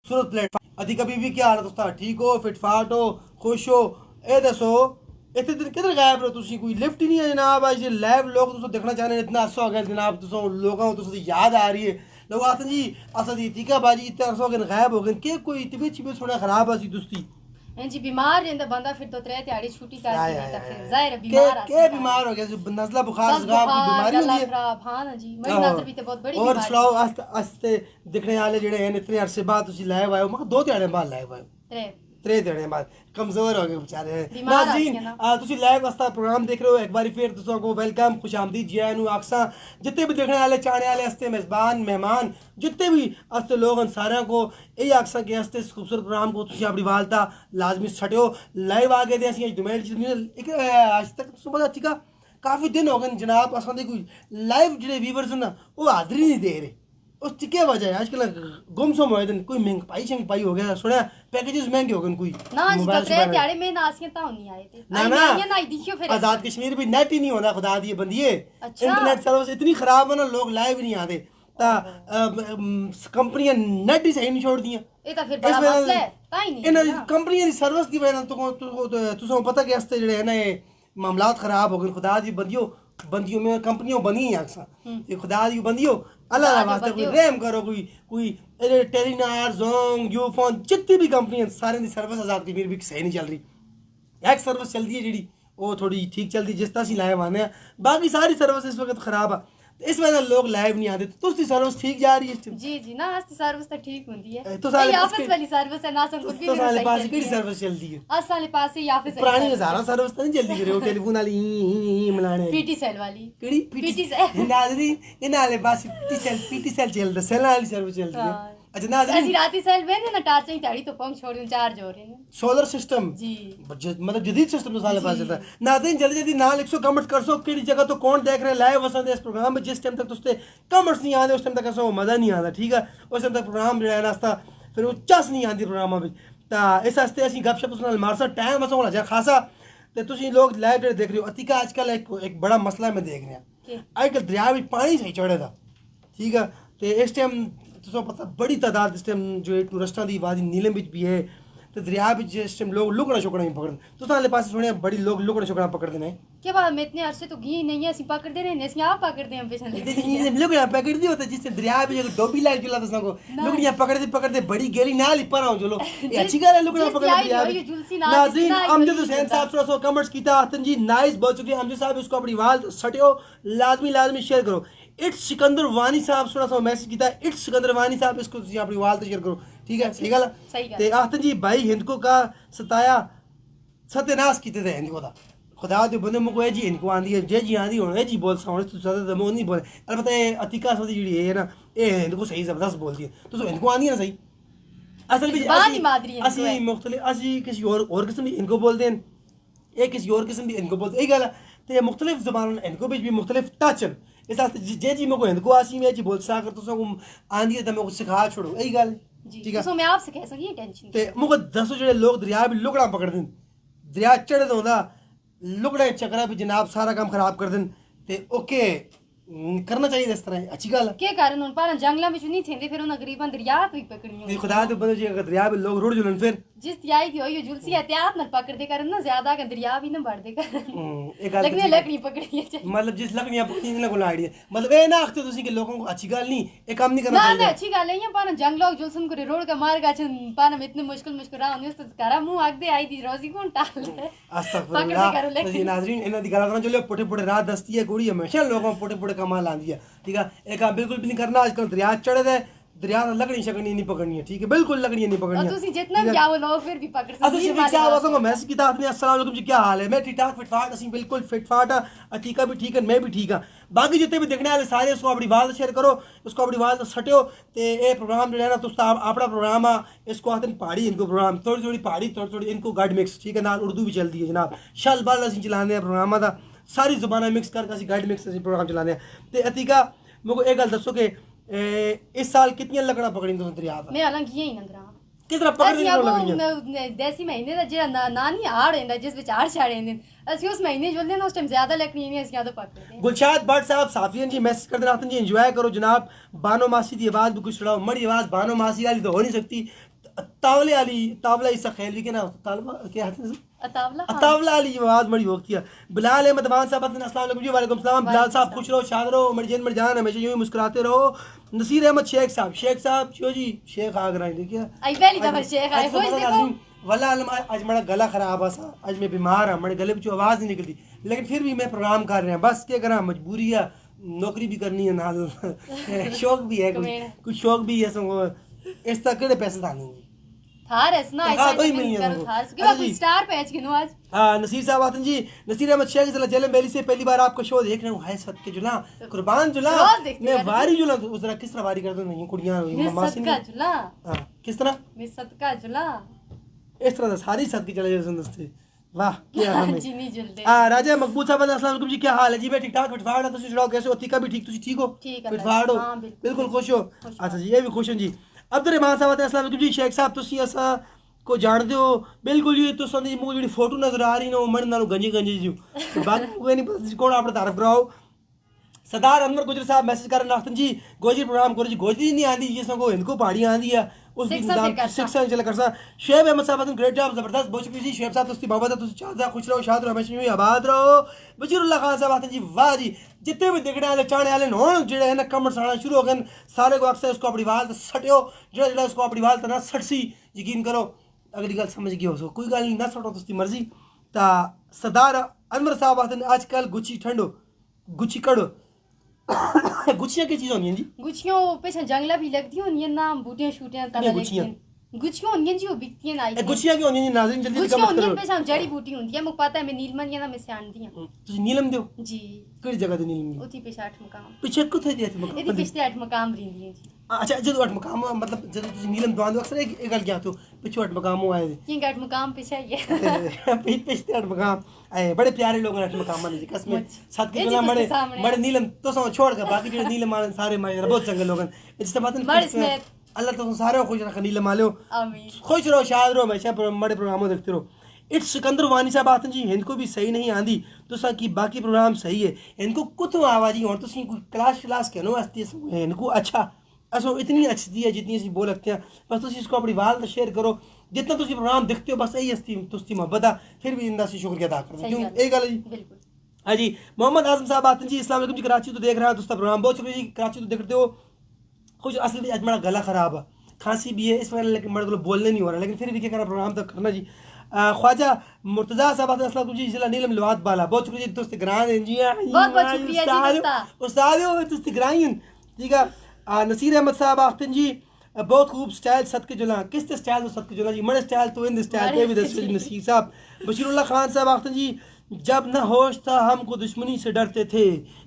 खूबसूरत प्लेटफॉर्म अति कभी भी क्या हालत उसका ठीक हो फिटफाट हो खुश हो ए दसो इतने दिन किधर गायब रहो तुसी कोई लिफ्ट ही नहीं है जनाब आज ये लाइव लोग तुसो देखना चाह रहे हैं इतना अरसा हो गया जनाब तुसो लोगों तुसो याद आ रही है लोग आते हैं जी असा दी तीका बाजी इतना अरसा हो गया गायब हो गए के कोई तबीयत तबीयत थोड़ा खराब है दोस्ती जी बीमार रहंदा बंदा फिर तो 3 दिहाड़ी छुट्टी कर देता फिर जाहिर है के बीमार हो गया जो नज़ला बुखार जुकाम की बीमारी होती है हां ना जी मेरी नजर भी तो बहुत बड़ी और सुनाओ आस्ते दिखने वाले जेड़े हैं इतने अरसे बाद तुसी लाइव आए हो मैं 2 दिहाड़े बाद लाइव आए हो 3 दिहाड़े बाद कमजोर हो गए बेचारे नाज़रीन तुसी लाइव वास्ता प्रोग्राम देख रहे हो एक बार फिर तुसो को वेलकम खुशामदीद जियानु आक्सा जितने भी देखने वाले चाहने वाले हस्ते मेजबान मेहमान जितने भी हस्ते लोग सारे को यही आक्सा के हस्ते इस खूबसूरत प्रोग्राम को तुसी अपनी वालता लाजमी छटियो लाइव आ गए थे असि दुमेल आज तक तुसो पता ठीक काफ़ी दिन हो गए जनाब असां कोई लाइव जो व्यूवर्स ना वो हाजिरी नहीं दे रहे उस क्या वजह है आजकल गुमसुम हो कोई महंगाई शंगाई हो गया सुना पैकेजेस महंगे हो गए कोई ना जी तो दिहाड़े में नासियां ता नहीं आए थे ना दिखियो फिर आजाद कश्मीर भी नेट ही नहीं होता खुदा दिए बंदिए इंटरनेट सर्विस इतनी खराब है ना लोग लाइव नहीं आते ता कंपनियां नेट ही सही नहीं छोड़ दियां ये तो फिर बड़ा मसला है ताई नहीं इन कंपनियां दी सर्विस की वजह तो तुसो पता कि हस्ते जेड़े है ना ये मामलात खराब हो गए खुदा दी बंदियों में कंपनियों बनी हैं अक्सर ये खुदा दी बंदियों अल्लाह वास्ते कोई रहम करो कोई टेलीनार जोंग यूफोन जितनी भी कंपनियां सारे दी सर्विस आजाद कश्मीर भी सही नहीं चल रही एक सर्विस चलती है जी वो थोड़ी ठीक चलती जिस तरह से लाइव आने बाकी सारी सर्विस इस वक्त खराब है इस वजह लोग लाइव नहीं आते तो उसकी सर्विस ठीक जा रही है जी ना आज सर्विस तो ठीक होती है तो साले ऑफिस वाली सर्विस है ना सब कुछ भी तो साले पास की सर्विस चलती है साले पास ही ऑफिस पुरानी सारा सर्विस तो नहीं जल्दी करे वो टेलीफोन वाली मिलाने पीटी सेल वाली केड़ी पीटी सेल नाज़रीन इनाले पास पीटी सेल चलता सेल वाली सर्विस चलती है अच्छा नाज़रीन असि राती सेल में ना टार्च ही ताड़ी तो पंख छोड़ चार्ज हो रहे हैं सोलर सिस्टम जी मतलब जदीद सिस्टम तो साले पास चलता है नाज़रीन जल्दी जल्दी नाल 100 कमेंट्स कर सो केड़ी जगह तो कौन देख रहे लाइव वसंत इस प्रोग्राम में जिस टाइम तक तुझे कमेंट्स नहीं आते उस टाइम तक ऐसा मज़ा नहीं आता ठीक है उस टाइम तक प्रोग्राम जो है रास्ता फिर वो चस नहीं आती प्रोग्राम में ता इस वास्ते असि गपशप उस नाल मारसा टाइम ऐसा होना चाहिए खासा ते तुसी लोग लाइव देख रहे हो अतिका आजकल एक बड़ा मसला मैं देख रहे हैं आजकल दरिया में पानी सही चढ़े था ठीक है तो इस टाइम तो पता बड़ी तादाद इस टाइम जो है टूरिस्टां दी वादी नीलम बिच भी है तो दरिया बिच इस टाइम लोग लुकड़ा शुकड़ा ही पकड़ तो साले पास सुने बड़ी लोग लुकड़ा शुकड़ा पकड़ देने के बाद मैं इतने अरसे तो गई नहीं है असि पकड़ दे रहे हैं असि आप पकड़ दे हम पेशेंट लुकड़ा पकड़ दी होता जिससे दरिया पे जो डोबी लाइट जुला तो को लुकड़ियां पकड़ दे बड़ी गेली ना लिपर आओ चलो ये अच्छी गल है लुकड़ा पकड़ दरिया नाज़रीन अमजद हुसैन साहब 100 कमेंट्स कीता आतन जी नाइस बहुत शुक्रिया अमजद साहब इसको अपनी आवाज सटियो लाजमी शेयर करो इट्स सिकंदर वानी साहब सुना सा मैसेज किया इट्स सिकंदर वानी साहब इसको अपनी वाल शेयर करो ठीक है सही गल ते आखते जी भाई हिंदको का सताया सत्यानाश कीते थे हिंदको दा खुदा दे बंदे मुको ए जी हिंदको आंदी है जे जी आंदी हो ए जी बोल साउंड तो ज्यादा दमो नहीं बोले अलबत्ता ये अतिका सदी जी है ना ए हिंदको सही जबरदस्त बोलती है तो हिंदको आंदी है ना सही असल में असली मुख्तलिफ असली किसी और किस्म की इनको बोलते हैं एक किसी और किस्म की इनको बोलते हैं यही गल है तो मुख्तलिफ ज़बान इनको भी मुख्तलिफ टच इस वास्ते जे जी मको इनको आसी में जी बोल सा कर तो आंदी है तो मैं सिखा छोड़ो यही गल ठीक है मैं आपसे कह सकी टेंशन ते मुको दसो जेडे लोग दरिया भी लुकड़ा पकड़ देन दरिया चढ़े तो होंदा लुकड़े चक्रा भी जनाब सारा काम खराब कर देन ते ओके करना चाहिए इस तरह अच्छी गल के कारण उन पर जंगला में नहीं थेंदे फिर उन गरीबन दरिया भी पकड़नी खुदा दे बंदे जी अगर दरिया में लोग रुड़ जुलन फिर जिस तिहाई की हो ये जुलसी एहतियात न पकड़ दे कर ना ज्यादा का दरिया भी न बढ़ दे कर लेकिन लकड़ी पकड़ी है मतलब जिस लकड़ियां पकड़ी ना कोई आईडिया मतलब ए ना आखते तुसी के लोगों को अच्छी गल नहीं ए काम नहीं करना चाहिए ना अच्छी गल है पाना जंगलों जुलसन को रोड का मार का छन पाना में इतने मुश्किल राह नहीं तो करा मुंह आग दे आई दी रोजी कौन टाल अस्तगफुरुल्लाह जी नाज़रीन इना दी गल ना चलो पुटे रात दस्ती है कुड़ी हमेशा लोगों पुटे कमाल आंदी है ठीक है एक काम बिल्कुल भी नहीं करना आजकल दरिया चढ़े दे दरिया लकड़ी शकड़ी नहीं पकड़नी है ठीक है बिल्कुल लकड़ी नहीं पकड़नी है तुसी जितना भी आओ लोग फिर भी पकड़ सकते हैं शफीक साहब वासों को मैसेज किया आपने अस्सलाम वालेकुम जी क्या हाल है मैं ठीक ठाक फिटफाट असि बिल्कुल फिटफाट अतीका भी ठीक है मैं भी ठीक है बाकी जितने भी देखने वाले सारे उसको अपनी आवाज़ शेयर करो उसको अपनी आवाज़ सटियो ते ये प्रोग्राम जो है ना तो अपना प्रोग्राम है इसको आते हैं पहाड़ी इनको प्रोग्राम थोड़ी पहाड़ी थोड़ी इनको गाइड मिक्स ठीक है ना उर्दू भी चलती है जनाब शल बाल असि चलाने हैं प्रोग्राम का सारी जुबाना मिक्स करके गाइड मिक्स प्रोग्राम चलाने हैं ते अतीका मुझे एक गल दसो कि इस साल कितनी लकड़ा पकड़ी तुम दरिया पर मैं अलग ये ही ना ग्राम किस तरह पकड़ी लकड़ियां देसी महीने दा जेड़ा नानी हाड़ होंदा जिस विच हाड़ छाड़े होंदे असि उस महीने जुलदे ना उस टाइम ज्यादा लकड़ियां नहीं असि तो पकड़दे गुलशाद भट्ट साहब साफियन जी मैसेज कर देना जी एंजॉय करो जनाब बानो मासी की आवाज़ भी कुछ सुनाओ मड़ी आवाज़ बानो मासी वाली तो हो नहीं सकती तावले अली तावला ईसा खैलवी के नाम तालबा क्या है अतावला अतावला अली आवाज बड़ी होती है। बिलाल अहमद मान साहब अस्सलाम वालेकुम जी। वालेकुम सलाम। बिलाल साहब खुश रहो शाद रहो मर जान हमेशा यूं ही मुस्कुराते रहो। नसीर अहमद शेख साहब क्यों जी शेख आ गए देखिए आई पहली दफा शेख आए खुश देखो वल्लाह आलम आज मेरा गला खराब है आज मैं बीमार हूं मेरे गले में आवाज नहीं निकलती लेकिन फिर भी मैं प्रोग्राम कर रहे हैं बस क्या करा मजबूरी है नौकरी भी करनी है नाल शौक भी है कुछ शौक भी है इस तक के पैसे दाने थार है ना ऐसा नहीं करो थार क्यों आप स्टार पैच गिनो आज। हाँ नसीर साहब आतन जी नसीर अहमद शेख जिला जेलम वैली से पहली बार आपका शो देख रहा हूँ। हाय सदके जुला कुर्बान जुला मैं वारी जुला उस तरह किस तरह वारी करते नहीं कुड़ियां सदका जुला हां किस तरह मैं सदका जुला इस तरह सारी सदके चले जाए सुनते वाह क्या हमें जी नहीं जल्दी राजा मकबूल साहब अस्सलाम वालेकुम जी क्या हाल है जी मैं ठीक ठाक फिटफाड़ है तुसी सुनाओ कैसे हो तीका भी ठीक हो फिटफाड़ हो बिल्कुल खुश हो अच्छा जी ये भी खुश हूं जी। अब्दुर्रहमान साहब अस्सलाम वालेकुम जी शेख साहब तुसी असा को जानते हो बिल्कुल जी तो संदी मुझे जेडी फोटो नजर आ रही ना मन नालो गंजी जी बाकी कोई नहीं पता कौन आपने तारीफ कराओ। सरदार अनवर गुजर साहब मैसेज कर नाथन जी गोजी प्रोग्राम करो जी गोजी नहीं आंदी जिस को इनको पहाड़ी आंदी है उस निजाम शिक्षा चला करसा। शेब अहमद साहब ग्रेट जॉब जबरदस्त बहुत शुक्रिया जी शेब साहब तुसी बाबा तुसी चाहता खुश रहो शाद रहो हमेशा यूं आबाद रहो। वजीरुल्लाह खान साहब आते जी वाह जी जितने भी दिखने वाले चाहने वाले होन जेड़े है ना कमेंट्स आना शुरू हो गए सारे को अक्सर उसको अपनी वाल सटियो जेड़ा उसको अपनी वाल ना सटसी यकीन करो अगली गल समझ गए हो कोई गल नहीं ना सटो तुसी मर्जी ता। सरदार अनवर साहब आते आजकल गुच्छी ठंडो गुच्छी कड़ो गुच्छियां की चीज होनी है जी गुच्छियों पे जंगला भी लगती होनी है ना बूटियां शूटियां तब गुच्छियां होनी है जी वो बिकती है ना गुच्छियां की होनी है नाज़रीन जल्दी गुच्छियां होनी है पे जड़ी बूटी होती है मुझे पता है मैं नीलम या ना मैं जानती हूं तुसी नीलम दो जी किस जगह दे नीलम उठी पे 8 मकाम पीछे कुथे दिया थे मकाम यदि पिछले 8 मकाम रही है जी अच्छा जब 8 मकाम मतलब जब तुसी नीलम दुआन अक्सर एक गल क्या तो पीछे 8 मकाम आए थे ये 8 मकाम पीछे है पीछे 8 मकाम आए बड़े प्यारे लोग 8 मकाम वाले जी कसम साथ के जना बड़े नीलम तो सब छोड़ के बाकी जो नीलम वाले सारे बहुत चंगे लोग हैं इससे बात नहीं अल्लाह तो सारे खुश रखे नीलम वाले आमीन खुश रहो शाद रहो हमेशा बड़े प्रोग्राम देखते रहो। इट्स सिकंदर वानी साहब आते जी इनको भी सही नहीं आंदी तो सा की बाकी प्रोग्राम सही है इनको कुछ आवाज़ी और तो कोई क्लास कहनो आती है इनको अच्छा असो इतनी अच्छी है जितनी असी बोल सकते हैं बस तुम इसको अपनी वाल शेयर करो जितना तुम प्रोग्राम देखते हो बस यही हस्ती तुस्ती मोहब्बत है फिर भी इंदा से शुक्रिया अदा करो क्यों यही गल जी। हाँ जी मोहम्मद आजम साहब आते जी अस्सलाम वालेकुम जी कराची तो देख रहा है दोस्तों प्रोग्राम बहुत शुक्रिया जी कराची तो देखते हो कुछ असल में आज मेरा गला ख़राब है खांसी भी है इस वजह लेकिन मेरे को बोलने नहीं हो रहा लेकिन फिर भी क्या करना प्रोग्राम तो करना जी। ख्वाजा मुर्तज़ा साहब अस्सलाम जी जिला नीलम लवात बाला बहुत शुक्रिया जी दोस्त ग्रान जी बहुत शुक्रिया जी उस्ताद हो दोस्त ग्राइन ठीक है। नसीर अहमद साहब आखतन जी बहुत खूब स्टाइल सदके जुला किस स्टाइल तो सदके जुला जी मड़े स्टाइल तो इन स्टाइल पे भी दस नसीर साहब। बशीरुल्लाह खान साहब आखतन जी जब न होश था हमको दुश्मनी से डरते थे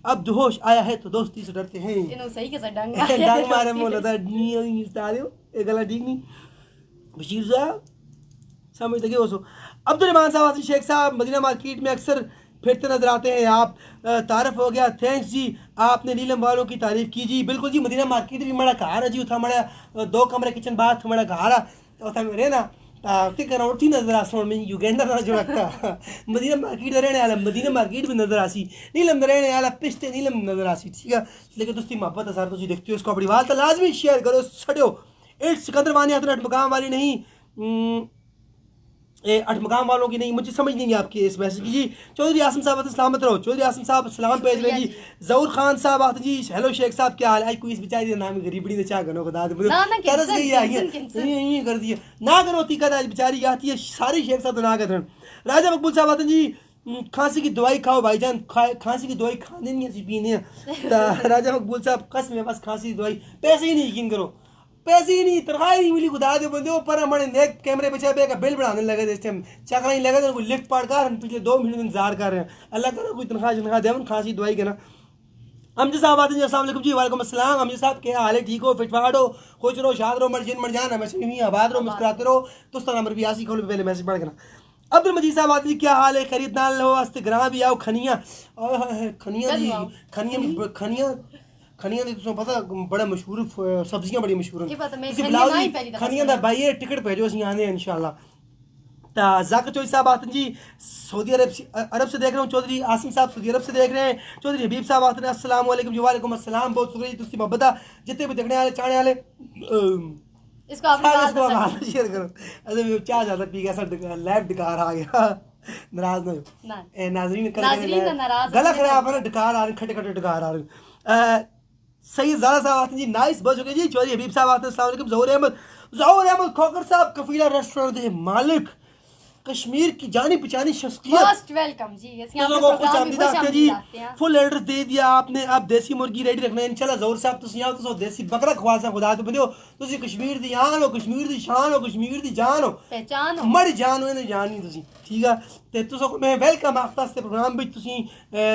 अब होश आया है तो दोस्ती से डरते हैं इनो सही के डंग मारे मोला था नी स्टाइल ए गला ठीक नहीं बशीर साहब समझ लगे हो सो। अब्दुर्रहमान साहब शेख साहब मदीना मार्केट में अक्सर फिरते नजर आते हैं आप तारफ हो गया थैंक्स जी आपने नीलम वालों की तारीफ की जी बिल्कुल जी मदीना मार्केट भी हमारा घर है जी उठा हमारा 2 कमरे किचन बाथ हमारा घर है रहना करा उठी नजर आसमान में युगेंद्र ना जो लगता मदीना मार्केट रहने वाला मदीना मार्केट भी नजर आसी नीलम रहने वाला पिस्ते नीलम नजर आसी ठीक है लेकिन दोस्ती मोहब्बत है सारा तुम देखते हो उसको अपनी वाल तो लाजमी शेयर करो सड़ो इट्स सिकंदर वानी आते 8 मकाम वाली नहीं 8 मकाम वालों की नहीं मुझे समझ नहीं आपके इस मैसेज की जी। चौधरी आसम साहब सलामत रहो चौधरी आसम साहब सलाम भेज रहे जी। जहूर खान साहब आते जी हेलो शेख साहब क्या हाल है कोई इस बेचारी नाम गरीबड़ी ने चाह गनो बता दे तरस गई है कर दिया ना करो तीका आज बेचारी आती है सारी शेख साहब ना कर राजा मकबूल साहब आते जी खांसी की दवाई खाओ भाईजान खांसी की दवाई खाने नहीं है पीने राजा मकबूल साहब कसम है बस खांसी की दवाई पैसे ही नहीं यकीन करो पैसे ही नहीं तनख्वाह नहीं मिली खुदा दे बंदे पर हमारे नेक कैमरे बचा पे का बिल बढ़ाने लगे थे इस टाइम चक्कर नहीं लगा तो लिफ्ट पाड़ कर हम पिछले 2 महीने इंतजार कर रहे हैं अल्लाह करे कोई तनख्वाह दे हम खांसी दवाई के ना। अमजद साहब आते हैं अस्सलाम वालेकुम जी वालेकुम अस्सलाम अमजद साहब क्या हाल है ठीक हो फिटफाट हो खुश रहो शाद रहो मर जान हमेशा यूं ही आबाद रहो मुस्कुराते रहो तो उस नंबर भी आसी खोलो पहले मैसेज पढ़ के ना। अब्दुल मजीद साहब आते क्या हाल है खरीद ना लो अस्तिग्राम भी आओ खनिया खनिया खनिया दी तुसें पता बड़ा मशहूर सब्जियां बड़ी मशहूर हैं खनिया दा भाई टिकट भेजो असीं आने इंशाल्लाह। ता जाकिर चौधरी साहब आते जी सऊदी अरब से देख रहा हूँ चौधरी आसिम साहब सऊदी अरब से देख रहे हैं चौधरी हबीब साहब आते हैं अस्सलाम वालेकुम जी वालेकुम अस्सलाम बहुत शुक्रिया तुस्ती मोहब्बत जितने भी देखने वाले चाहने वाले इसको आपने सारे बात इसको आप शेयर करो। अरे वो चाय ज़्यादा पी गया, सर लैब डकार आ गया, नाराज ना हो। ना नाजरीन नाजरीन तो नाराज गला खराब है ना, डकार आ रहे, खटे खटे डकार आ रहे। सही ज़ारा साहब आते हैं जी, नाइस बहुत शुक्रिया जी। चौधरी हबीब साहब आते हैं, अस्सलाम वालेकुम। ज़हूर अहमद खोकर साहब कफीला रेस्टोरेंट के मालिक, कश्मीर की जानी पहचानी शख्सियत, मोस्ट वेलकम जी। लोगों को खुश आमदीद आते हैं जी। फुल एड्रेस दे दिया आपने। आप देसी मुर्गी रेडी रखना है इंशाल्लाह। ज़हूर साहब तुम आओ तो देसी बकरा खवा सा खुदा तो बंदे हो, तुम कश्मीर दी आन हो, कश्मीर दी शान हो, कश्मीर दी जान हो, पहचान हो, मर जान हो, इन्हें जान नहीं तुसी, ठीक है। ते तुसो मैं वेलकम आखता से प्रोग्राम भी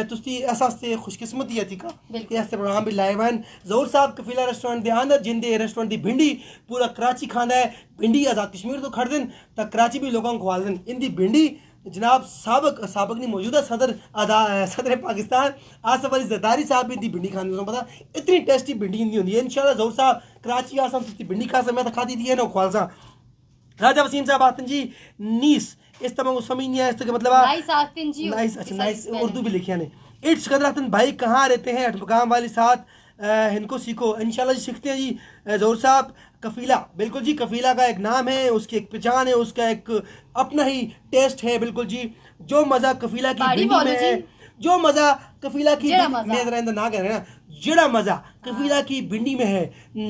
तुसी ऐसा से खुशकिस्मती है थी का ऐसे प्रोग्राम भी लाइव हैं। ज़हूर साहब कफीला रेस्टोरेंट दे अंदर जिंदे रेस्टोरेंट दी भिंडी पूरा कराची खाना है। भिंडी आज़ाद कश्मीर तो खड़ दिन तक कराची भी लोगों को खवा दिन इंदी भिंडी। जनाब साबक नहीं मौजूदा सदर पाकिस्तान आसफ अली जरदारी साहब भी इंदी भिंडी खाने पता इतनी टेस्टी भिंडी इंदी होंगी है। इंशाल्लाह ज़हूर साहब कराची आसम भिंडी खा मैं तो खाती थी ना ख्वालसा। राजा वसीम साहब आते हैं जी नीस, इस तरह को समझ नहीं आया इसका मतलब नाइस। अच्छा नाइस उर्दू भी लिखिया ने। इट्स कदरातन भाई कहाँ रहते हैं? अठमकाम वाली साथ इनको सीखो इंशाल्लाह जी, सीखते हैं जी। ज़हूर साहब कफीला, बिल्कुल जी, कफीला का एक नाम है, उसकी एक पहचान है, उसका एक अपना ही टेस्ट है, बिल्कुल जी। जो मज़ा कफीला की भिंडी में है, जो मज़ा कफीला की ना कह रहे ना, जड़ा मज़ा कफीला की भिंडी में है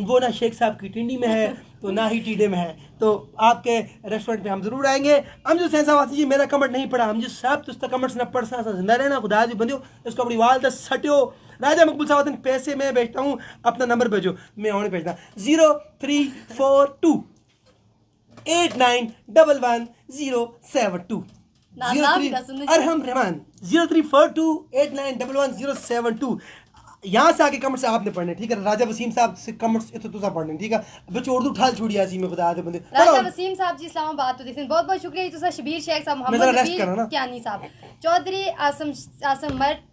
वो ना शेख साहब की टिंडी में है तो ना ही टीडे में है। तो आपके रेस्टोरेंट पे हम जरूर आएंगे। हम जो सेंसा वासी जी मेरा कमेंट नहीं पढ़ा, हम जो साहब तो उसका कमेंट्स ना पढ़ सा जिंदा रहना खुदा जी बंदियो, इसको अपनी वालदा सटियो। राजा मकबूल साहब पैसे मैं भेजता हूँ, अपना नंबर भेजो, मैं और भेजना 0342 8911 072 अरहम रहमान 0342 8911 यहाँ से आके कमेंट्स आपने पढ़ने, ठीक है। राजा वसीम साहब से कमेंट्स इतो तुसा पढ़ने, ठीक है। बच्चे उर्दू ठाल छोड़ी आसी में खुदा दे बंदे। राजा वसीम साहब जी इस्लामाबाद तो देखें बहुत बहुत शुक्रिया तुसा शबीर शेख साहब, मोहम्मद नबील कियानी साहब, चौधरी आसम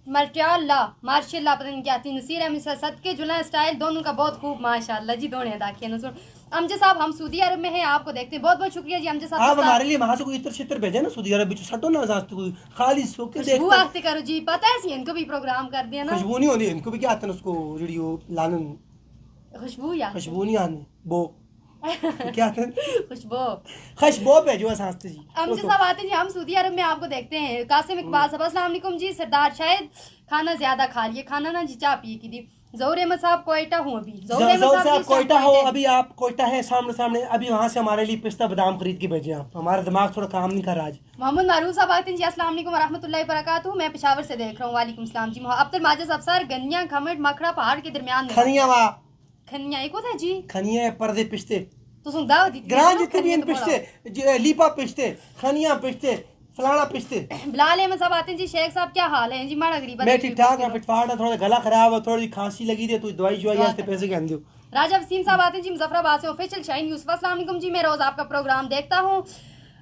मर्टियाल्ला मार्शल्लाह पता नहीं क्या थी, नसीर अहमद सदके जुला स्टाइल दोनों का बहुत खूब माशाल्लाह जी, दोनों अदा किए न। अमजद साहब हम सऊदी अरब में हैं, आपको देखते हैं, बहुत बहुत शुक्रिया जी अमजद साहब। आप हमारे लिए वहां से कोई इत्र छित्र भेजे ना सऊदी अरब बिच सटो ना जास्त कोई खाली सोके देखते खुशबू आते करो जी, पता है इनको भी प्रोग्राम कर दिया ना। खुशबू नहीं होती इनको भी, क्या आते हैं उसको जड़ी वो लालन खुशबू नहीं आने वो क्या आते हैं खुशबू भेजो आस्ते जी। अमजद साहब आते हैं जी, हम सऊदी अरब में आपको देखते हैं। कासिम इकबाल साहब अस्सलाम वालेकुम जी। सरदार शायद खाना ज्यादा खा लिए, खाना ना जी चाय पी की थी। ज़हूर अहमद साहब कोयटा हूँ अभी, ज़हूर साहब कोयटा हो अभी, आप कोयटा है सामने अभी, वहाँ से हमारे लिए पिस्ता बादाम खरीद के भेजे आप, हमारा दिमाग थोड़ा काम नहीं कर रहा आज। मोहम्मद मारूफ साहब आते हैं जी, अस्सलाम वालेकुम रहमतुल्लाहि बरकातहू, मैं पेशावर से देख रहा हूँ। वालेकुम सलाम जी। अब्दुल माजिद साहब सर गनिया खमट मखड़ा पहाड़ के दरमियान में खनिया एक होता है जी, खनिया पर्दे पिछते तो सुन दाव दी ग्रां जितने भी पिछते लीपा पिछते खनिया पिछते फलाना पिछते। बिलाल अहमद साहब आते हैं जी, शेख साहब क्या हाल है जी? माड़ा गरीब मैं ठीक ठाक हूं, फिटफाट है, थोड़ा गला खराब है, थोड़ी खांसी लगी थी तो दवाई शवाई आस्ते पैसे के आंदो। राजा वसीम साहब आते हैं जी मुजफ्फराबाद से, ऑफिशियल शाहीन यूसुफ अस्सलाम वालेकुम जी। मैं रोज आपका प्रोग्राम देखता हूँ,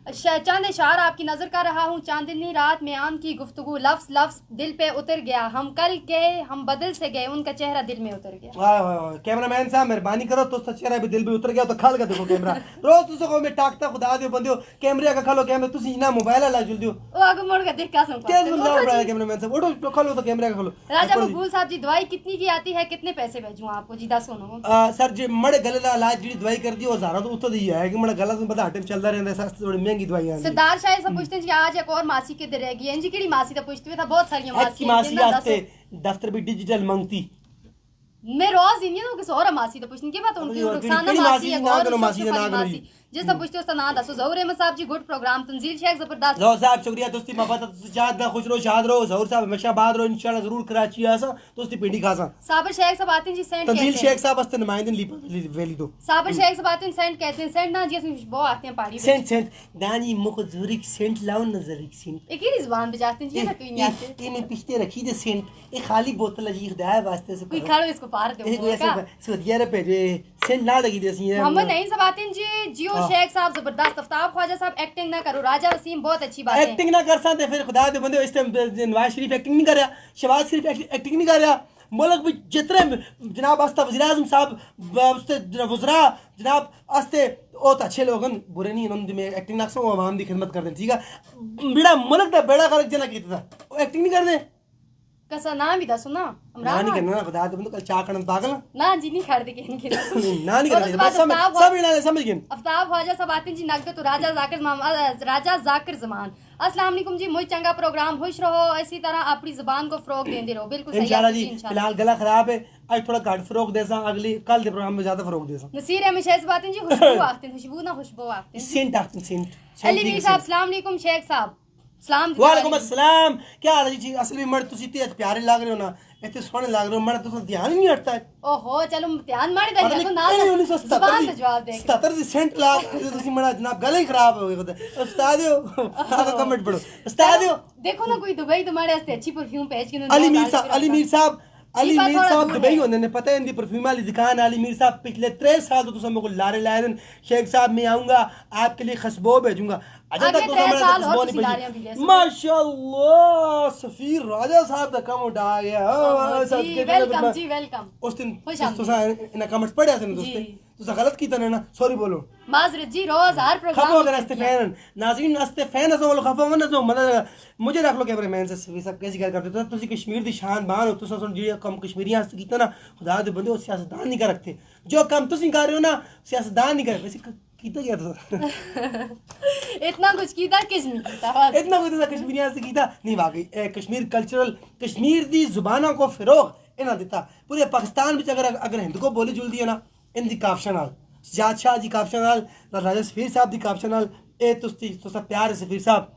चांद शार आपकी नजर कर रहा हूँ, चांदनी रात में आम की गुफ्तगू लफ्ज लफ्ज दिल पे उतर गया, हम कल गए हम बदल से गए, उनका चेहरा दिल में उतर गया। वाह वाह वाह, कैमरामैन साहब मेहरबानी करो, तो चेहरा भी दिल में उतर गया तो खाल का देखो कैमरा रोज तुझे को मैं टाकता खुदा दे बंदियो कैमरे का खालो कैमरा तुसी ना मोबाइल ला जुल दियो ओ आगे मोड़ के देख का सुन क्या सुन रहा है कैमरामैन साहब, उठो खालो तो कैमरा का खालो। राजा मकबूल साहब जी दवाई कितनी की आती है, कितने पैसे भेजूं आपको जी? 10 सुनो सर जी मड़े गले दा इलाज जी दवाई कर दी 1000 तो उतो दी है कि मड़ा गला तो पता हटे चलदा रहंदा है, सस्ती थोड़ी महंगी दवाई आंदी। सरदार शायद सब पूछते हैं जी आज एक और मासी किधर रहेगी, एनजी केड़ी मासी तो पूछते था, बहुत सारी मासी आस्ते दफ्तर भी डिजिटल मांगती मैं रोज इन तो किसी और मासी तो पूछने की बात उनकी रुखसाना मासी है और मासी जिस सब पूछते उसका नाम दसो। ज़हूर अहमद साहब जी गुड प्रोग्राम, तंजील शेख जबरदस्त। ज़हूर साहब शुक्रिया दोस्ती मोहब्बत शाद खुश रहो शाद रहो, ज़हूर साहब हमेशा आबाद रहो इंशाल्लाह, जरूर कराची आसा दोस्ती पिंडी खासा। साबर शेख साहब आते हैं जी सेंट, तंजील शेख साहब अस्ते नुमाइंदे वेली दो साबर शेख साहब आते हैं सेंट कहते हैं, सेंट ना जी खुशबू आते हैं पहाड़ी सेंट दानी मुख जुरिक सेंट लाओ नजरिक सेंट एक ही जुबान पे जाते हैं जी ना, क्यों नहीं आते ये मैं पिछते रखी दे सेंट एक खाली बोतल है जी खुदा वास्ते से कोई खड़ो इसको पार दो का सऊदी अरब पे सेंट ना लगी देसी है। मोहम्मद नईम साहब आते हैं जी, जियो शेख साहब जबरदस्त। अफ्ताब ख्वाजा साहब एक्टिंग ना करो, राजा वसीम बहुत अच्छी बात है। एक्टिंग ना कर सकते फिर खुदा दे बंदे इस टाइम नवाज शरीफ एक्टिंग नहीं कर रहा, शहबाज शरीफ एक्टिंग नहीं कर रहा, मुल्क में जितने जनाब आस्ता वज़ीर आज़म साहब उसते वज़रा जनाब आस्ते बहुत अच्छे लोग बुरे नहीं उन्होंने में एक्टिंग ना सो आवाम की खिदमत कर दें, ठीक है। बेड़ा मुल्क दा बेड़ा गर्क जना कीता एक्टिंग नहीं कर दे कसा नाम भी दसो ना ना नहीं करना ना खुदा दे बंदो कल चाकन पागल ना जी नहीं खड़ दे के इनके ना नहीं करना समझ गए आफ्ताब ख्वाजा सबातिन जी नगद तो राजा जाकिर जमान अस्सलाम वालेकुम जी मुझे चंगा प्रोग्राम खुश रहो इसी तरह अपनी जुबान को फरोग देंदे रहो बिल्कुल सही इंशाल्लाह जी फिलहाल गला खराब है आज थोड़ा घट फरोग देसा अगली कल के प्रोग्राम में ज्यादा फरोग देसा नसीर अहमद शेख सबातिन जी खुशबू आखते हैं खुशबू ना खुशबू आखते हैं सेंट आखते हैं सेंट अली मीर साहब अस्सलाम वालेकुम शेख साहब सलाम वालेकुम अस्सलाम क्या हाल है जी असल में मर्द तुसी इतने प्यारे लग रहे हो ना इतने सोहने लग रहे हो मर्द तुसा ध्यान ही नहीं हटता है ओहो चलो ध्यान मारे दे तो ना जुबान पे जवाब दे 77 दी सेंट लाग तुसी मरा जनाब गला ही खराब हो गया उस्ताद हो आगे कमेंट पढ़ो उस्ताद हो देखो ना कोई दुबई तुम्हारे वास्ते अच्छी परफ्यूम भेज के अली मीर साहब दुबई होने ने पता है इनकी परफ्यूम वाली दुकान अली मीर साहब पिछले 3 साल तो तुसा मेरे को लारे लाए दिन शेख साहब मैं आऊंगा आपके लिए खुशबू भेजूंगा अजय तक तो हमारा खुशबू नहीं भेजी माशाल्लाह सफीर राजा साहब का कम उठा गया वेलकम जी वेलकम उस दिन तुसा इन कमेंट्स पढ़े थे दोस्त तुसा गलत की तना ना सॉरी बोलो माजरत जी रोज हर प्रोग्राम खफो अगर अस्ते फैन नाज़रीन अस्ते फैन असो बोलो खफो ना तो मतलब मुझे रख लो कैमरे मैन से सब कैसी गल करते हो तुसी कश्मीर दी शान बान हो तुसा सुन जी कम कश्मीरियां से कीता ना खुदा दे बंदे सियासतदान नहीं कर रखते जो काम तुसी कर रहे हो ना सियासतदान नहीं कर वैसे कीता क्या था इतना कुछ कीता किस नहीं कीता इतना कुछ तो कश्मीरियां से कीता नहीं वाकई कश्मीर कल्चरल कश्मीर दी जुबानों को फिरोग इना दिता पूरे पाकिस्तान में अगर हिंद को बोली जुलदी है ना इनकी काफशा नाल सजाद शाह जी काफशा नाल राजा सफीर साहब दी काफशा नाल ए तुसा प्यार है सफीर साहब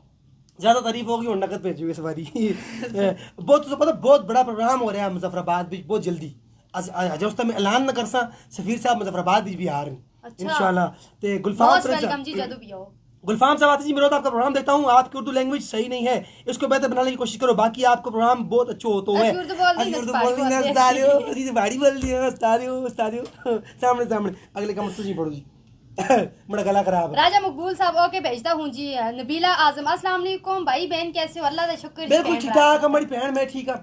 ज़्यादा तारीफ होगी और नकद भेजोगे इस बारी बहुत तो पता बहुत बड़ा प्रोग्राम हो रहा है मुजफ्फराबाद भी बहुत जल्दी आज उस में ऐलान न करसा सफीर साहब मुजफ्फराबाद भी आ रहे हैं इंशाल्लाह ते गुलफाम साहब जी मेरा तो आपका प्रोग्राम देखता हूँ आपकी उर्दू लैंग्वेज सही नहीं है इसको बेहतर बनाने की कोशिश करो बाकी आपका प्रोग्राम बहुत अच्छा होता है सामने अगले कम नहीं पढ़ो जी बड़ा गला खराब है राजा मकबूल साहब ओके भेजता हूं जी नबीला आजम अस्सलाम वालेकुम भाई बहन कैसे हो अल्लाह का शुक्र बिल्कुल ठीक ठाक हमारी बहन मैं ठीक है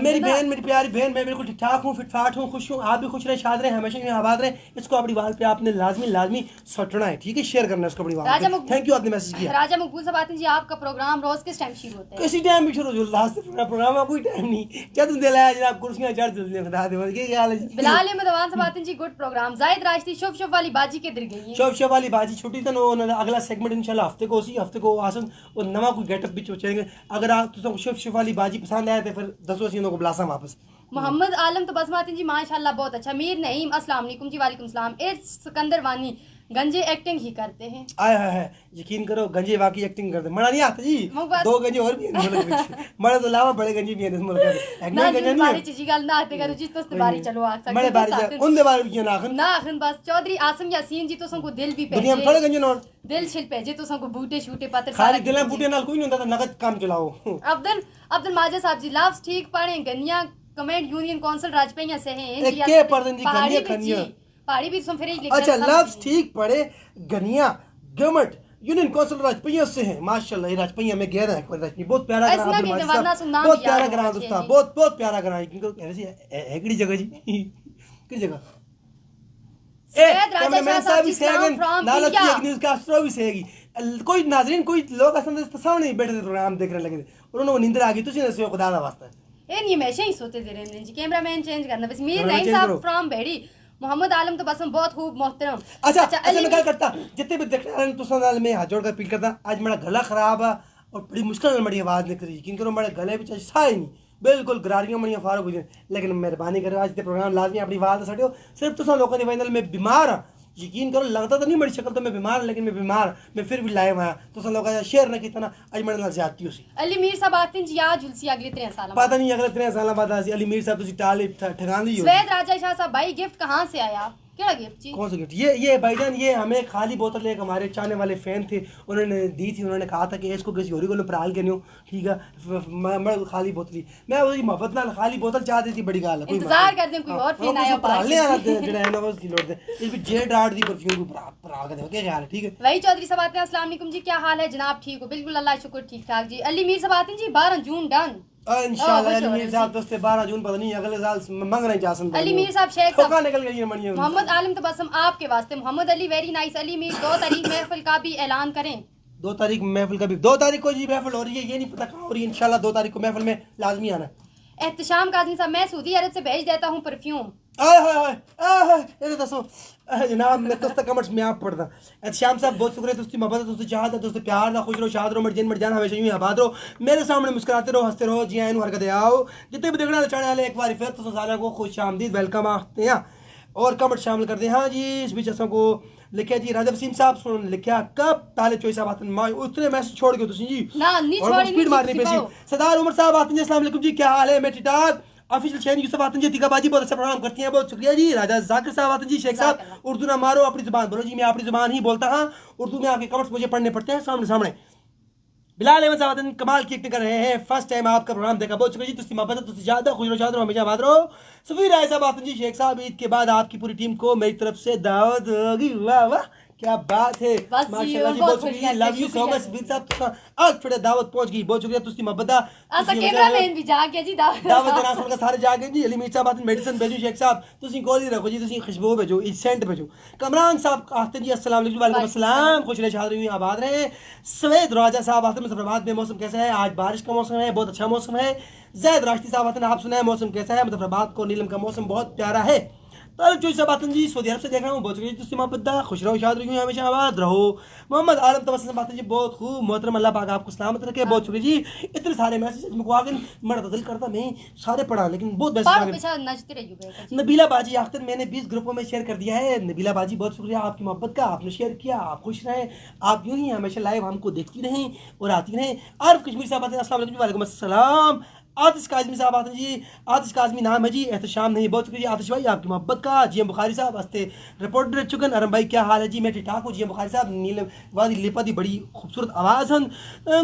मेरी बहन मेरी प्यारी बहन मैं बिल्कुल ठीक ठाक हूँ फिट फाट हूँ खुश हूँ आप भी खुश रहे शाद रहे हमेशा आबाद रहे इसको अपनी वाल पे आपने लाजमी सटना है ठीक है शेयर करना है इसको अपनी वाल थैंक यू आपने मैसेज किया राजा मकबूल साहब आते हैं जी आपका प्रोग्राम रोज किस टाइम शुरू होता है किसी टाइम भी शुरू हो लास्ट प्रोग्राम कोई टाइम नहीं जब तुम दिलाया जनाब कुर्सियां चढ़ जल्दी बता दे क्या हाल है बिलाल अहमद अवान साहब आते हैं जी गुड प्रोग्राम जाहिद राशदी शुभ वाली बाजी के दिल गई शुभ वाली बाजी छुट्टी तो अगला सेगमेंट इंशाल्लाह हफ्ते को उसी हफ्ते को आसन और नवा कोई गेटअप भी चलेंगे अगर आप तो शुभ वाली बाजी पसंद आए तो फिर 10 सीनों को बुलासा वापस मोहम्मद आलम तो बस मातिन जी माशाल्लाह बहुत अच्छा मीर नईम अस्सलाम वालेकुम जी वालेकुम सलाम ए सिकंदर वानी गंजे एक्टिंग ही करते हैं आय है यकीन करो गंजे वाकई एक्टिंग करते मड़ा नहीं आता जी 2 गंजे और भी हैं मुल्क मड़ा तो अलावा बड़े गंजे भी हैं इस मुल्क में ना गंजे नहीं चीजी गल ना आते करो जी तो बारी चलो आ सकते बड़े बारी उन दे बारे की ना आखन बस चौधरी आसम यासीन जी तो सबको दिल भी दुनिया में थोड़े गंजे नोट दिल छिल भेजे तो सबको बूटे शूटे पत्थर खाली दिल बूटे नाल कोई नहीं होता नगद काम चलाओ अब्दुल माजिद साहब जी लाफ्स ठीक पढ़े गनिया कमेंट यूनियन काउंसिल राजपैया से हैं जी के पर्दन जी गनिया खनिया पहाड़ी भी तुम फिर ही अच्छा लफ्ज ठीक पड़े गनिया गवर्नमेंट यूनियन काउंसिल राजपैया से हैं माशाल्लाह ये राजपैया में गया है राजपैया बहुत प्यारा ग्राम बहुत प्यारा ग्राम दोस्ता बहुत प्यारा ग्राम क्योंकि ऐसी एकड़ी जगह जी किस जगह कैमरामैन साहब भी सेगन नाला की एक न्यूज़ का स्टोरी भी सेगी कोई नाज़रीन कोई लोग असल में सामने बैठे थे प्रोग्राम देख रहे लगे थे उन्होंने नींद आ गई तुझे नसीब खुदा का वास्ता ए नहीं हमेशा ही सोते दे रहे हैं जी कैमरामैन चेंज करना बस मीर नहीं साहब फ्रॉम बेड़ी मोहम्मद आलम तो बस बहुत खूब मोहतरम अच्छा मैं क्या करता जितने भी देख रहे हैं तो सलाल में हाथ जोड़ कर अपील करता आज मेरा गला खराब है और बड़ी मुश्किल में मेरी आवाज़ निकल रही यकीन करो मेरे गले में सा ही नहीं बिल्कुल गरारियां मड़ियां फारूक हो जाए लेकिन मेहरबानी करो आज प्रोग्राम लाजमी अपनी आवाज़ सटियो सिर्फ तुम लोगों की वजह मैं बीमार हाँ यकीन करो लगता तो नहीं मेरी शक्ल तो मैं बीमार लेकिन मैं बीमार मैं फिर भी लाए हुआ तो सब लोग शेयर न कितना आज मेरे नाल ज्यादती होसी अली मीर साहब आते जी आज जुलसी अगले 3 साल पता नहीं अगले 3 साल बाद आसी अली मीर साहब तुसी टाले ठगान दी हो सैयद राजा शाह साहब भाई गिफ्ट कहां से आया क्या गिफ्ट जी कौन सा गिफ्ट ये भाईजान ये हमें खाली बोतल एक हमारे चाहने वाले फैन थे उन्होंने दी थी उन्होंने कहा था कि इसको किसी और को प्राल के नहीं ठीक है मैं खाली बोतल मैं वही मोहब्बत नाल खाली बोतल चाह दी थी बड़ी गाल है इंतजार कर दे कोई और फैन आया प्राल ले आना जेड़ा है ना बस की लोड दे इस भी जेड आर्ट दी परफ्यूम को प्राल के दे क्या ख्याल है ठीक है वही चौधरी साहब आते हैं अस्सलाम वालेकुम जी क्या हाल है जनाब ठीक हो बिल्कुल अल्लाह शुक्र ठीक ठाक जी अली मीर साहब आते हैं जी 12 जून डन इंशाल्लाह अली मीर साहब दोस्ते 12 जून पता नहीं अगले साल मंग नहीं जा सकते अली मीर साहब शेख साहब निकल गई मणियों मोहम्मद आलम तबस्सुम आपके वास्ते मोहम्मद अली वेरी नाइस अली मीर 2 तारीख महफिल का भी ऐलान करें 2 तारीख महफिल का भी 2 तारीख को जी महफिल हो रही है, ये नहीं पता कहाँ हो रही है। इंशाल्लाह 2 तारीख को महफिल में लाजमी आना। एहतशाम काज़मी साहब, मैं सऊदी अरब से भेज देता हूँ परफ्यूम। ये दसो जनाब, मैं तो कमेंट्स में आप पढ़ता। एहतशाम साहब बहुत शुक्रिया, दोस्ती मोहब्बत, दोस्ती चाहत है, दोस्ती प्यार ना, खुश रहो, शाद रहो, मर जान हमेशा यूं ही आबाद रहो, मेरे सामने मुस्कुराते रहो, हंसते रहो, जी आइन हरकत आओ। जितने भी देखना चाहने वाले एक बार फिर तो सारा को खुश आमदीद वेलकम आखते हैं और कमेंट शामिल करते हैं। हाँ जी, इस बीच असों को लिखा जी राजा वसीम साहब सुन लिखा कब ताले चोई साहब आते मां उतने मैसेज छोड़ गए तुसी जी ना नहीं और छोड़ी स्पीड मारनी पेशी। सरदार उमर साहब आते हैं, अस्सलाम वालेकुम जी, क्या हाल है? मैं ठीक-ठाक। ऑफिशियल शहन यूसुफ आते जी, तीका बाजी बहुत अच्छा प्रोग्राम करती हैं, बहुत शुक्रिया जी। राजा जाकिर साहब आते जी, शेख साहब उर्दू ना मारो, अपनी जुबान बोलो जी। मैं अपनी जुबान ही बोलता हाँ, उर्दू में आपके कमेंट्स मुझे पढ़ने पड़ते हैं सामने सामने। बिलाल अहमद साहब कमाल की एक्टिंग कर रहे हैं, फर्स्ट टाइम आपका प्रोग्राम देखा, बहुत शुक्रिया जी। तुस्ती मोहब्बत, तुस्ती ज्यादा खुश रहो, शाद रहो, हमेशा आबाद रहो। सफीर राय साहब आते जी, शेख साहब ईद के बाद आपकी पूरी टीम को मेरी तरफ से दावत होगी। वाह वाह क्या बात है, माशाल्लाह जी, बहुत शुक्रिया, लव यू सो मच। सफीर साहब आज थोड़े दावत पहुंच गई, बहुत शुक्रिया। तुस्ती मोहब्बत कैमरामैन भी जा गया जी, दावत देना सुनकर सारे जा गए जी। अली मीर साहब आते मेडिसिन भेजो, शेख साहब तुसी गोली रखो जी, तुसी खुशबू भेजो, सेंट भेजो। कमरान साहब आते जी, अस्सलाम वालेकुम। वालेकुम अस्सलाम, खुश रहे, शाद रहे, आबाद रहे। सवेद राजा साहब आते मुजफ्फराबाद में मौसम कैसा है? आज बारिश का मौसम है, बहुत अच्छा मौसम है। जैद राशदी साहब आते आप सुनाए मौसम कैसा है? मुजफ्फराबाद को नीलम का मौसम बहुत प्यारा है। तारिक चोई साहब आते जी, सऊदी अरब से देख रहा हूँ, बहुत शुक्रिया। तुस्ती मोहब्बत, खुश रहो, शाद रहो, हमेशा आबाद रहो। मोहम्मद आलम तबस्सुम बातें जी, बहुत खूब मोहतरम, अल्लाह पाक आपको सलामत रखे, बहुत शुक्रिया जी। इतने सारे मैसेज मुझको आ गए, मर दिल करता मैं सारे पढ़ा, लेकिन बहुत मैसेज। नबीला बाजी आखिर मैंने 20 ग्रुपों में शेयर कर दिया है। नबीला बाजी बहुत शुक्रिया आपकी मोहब्बत का, आपने शेयर किया, आप खुश रहें, आप यूं ही हमेशा लाइव हमको देखती रहें और आती रहें। आरिफ कश्मीर साहब आते हैं, अस्सलाम वालेकुम। वालेकुम अस्सलाम। आतिश काज़मी साहब आते हैं जी, आतिश काज़मी नाम है जी, एहतशाम नहीं, बहुत शुक्रिया आतिश भाई आपकी मोहब्बत का। जी एम बुखारी साहब हंसते रिपोर्टर चुकन अरम भाई क्या हाल है जी? मैं ठीक ठाक हूँ। जी एम बुखारी साहब नील वादी लिपा दी बड़ी खूबसूरत आवाज़ हन।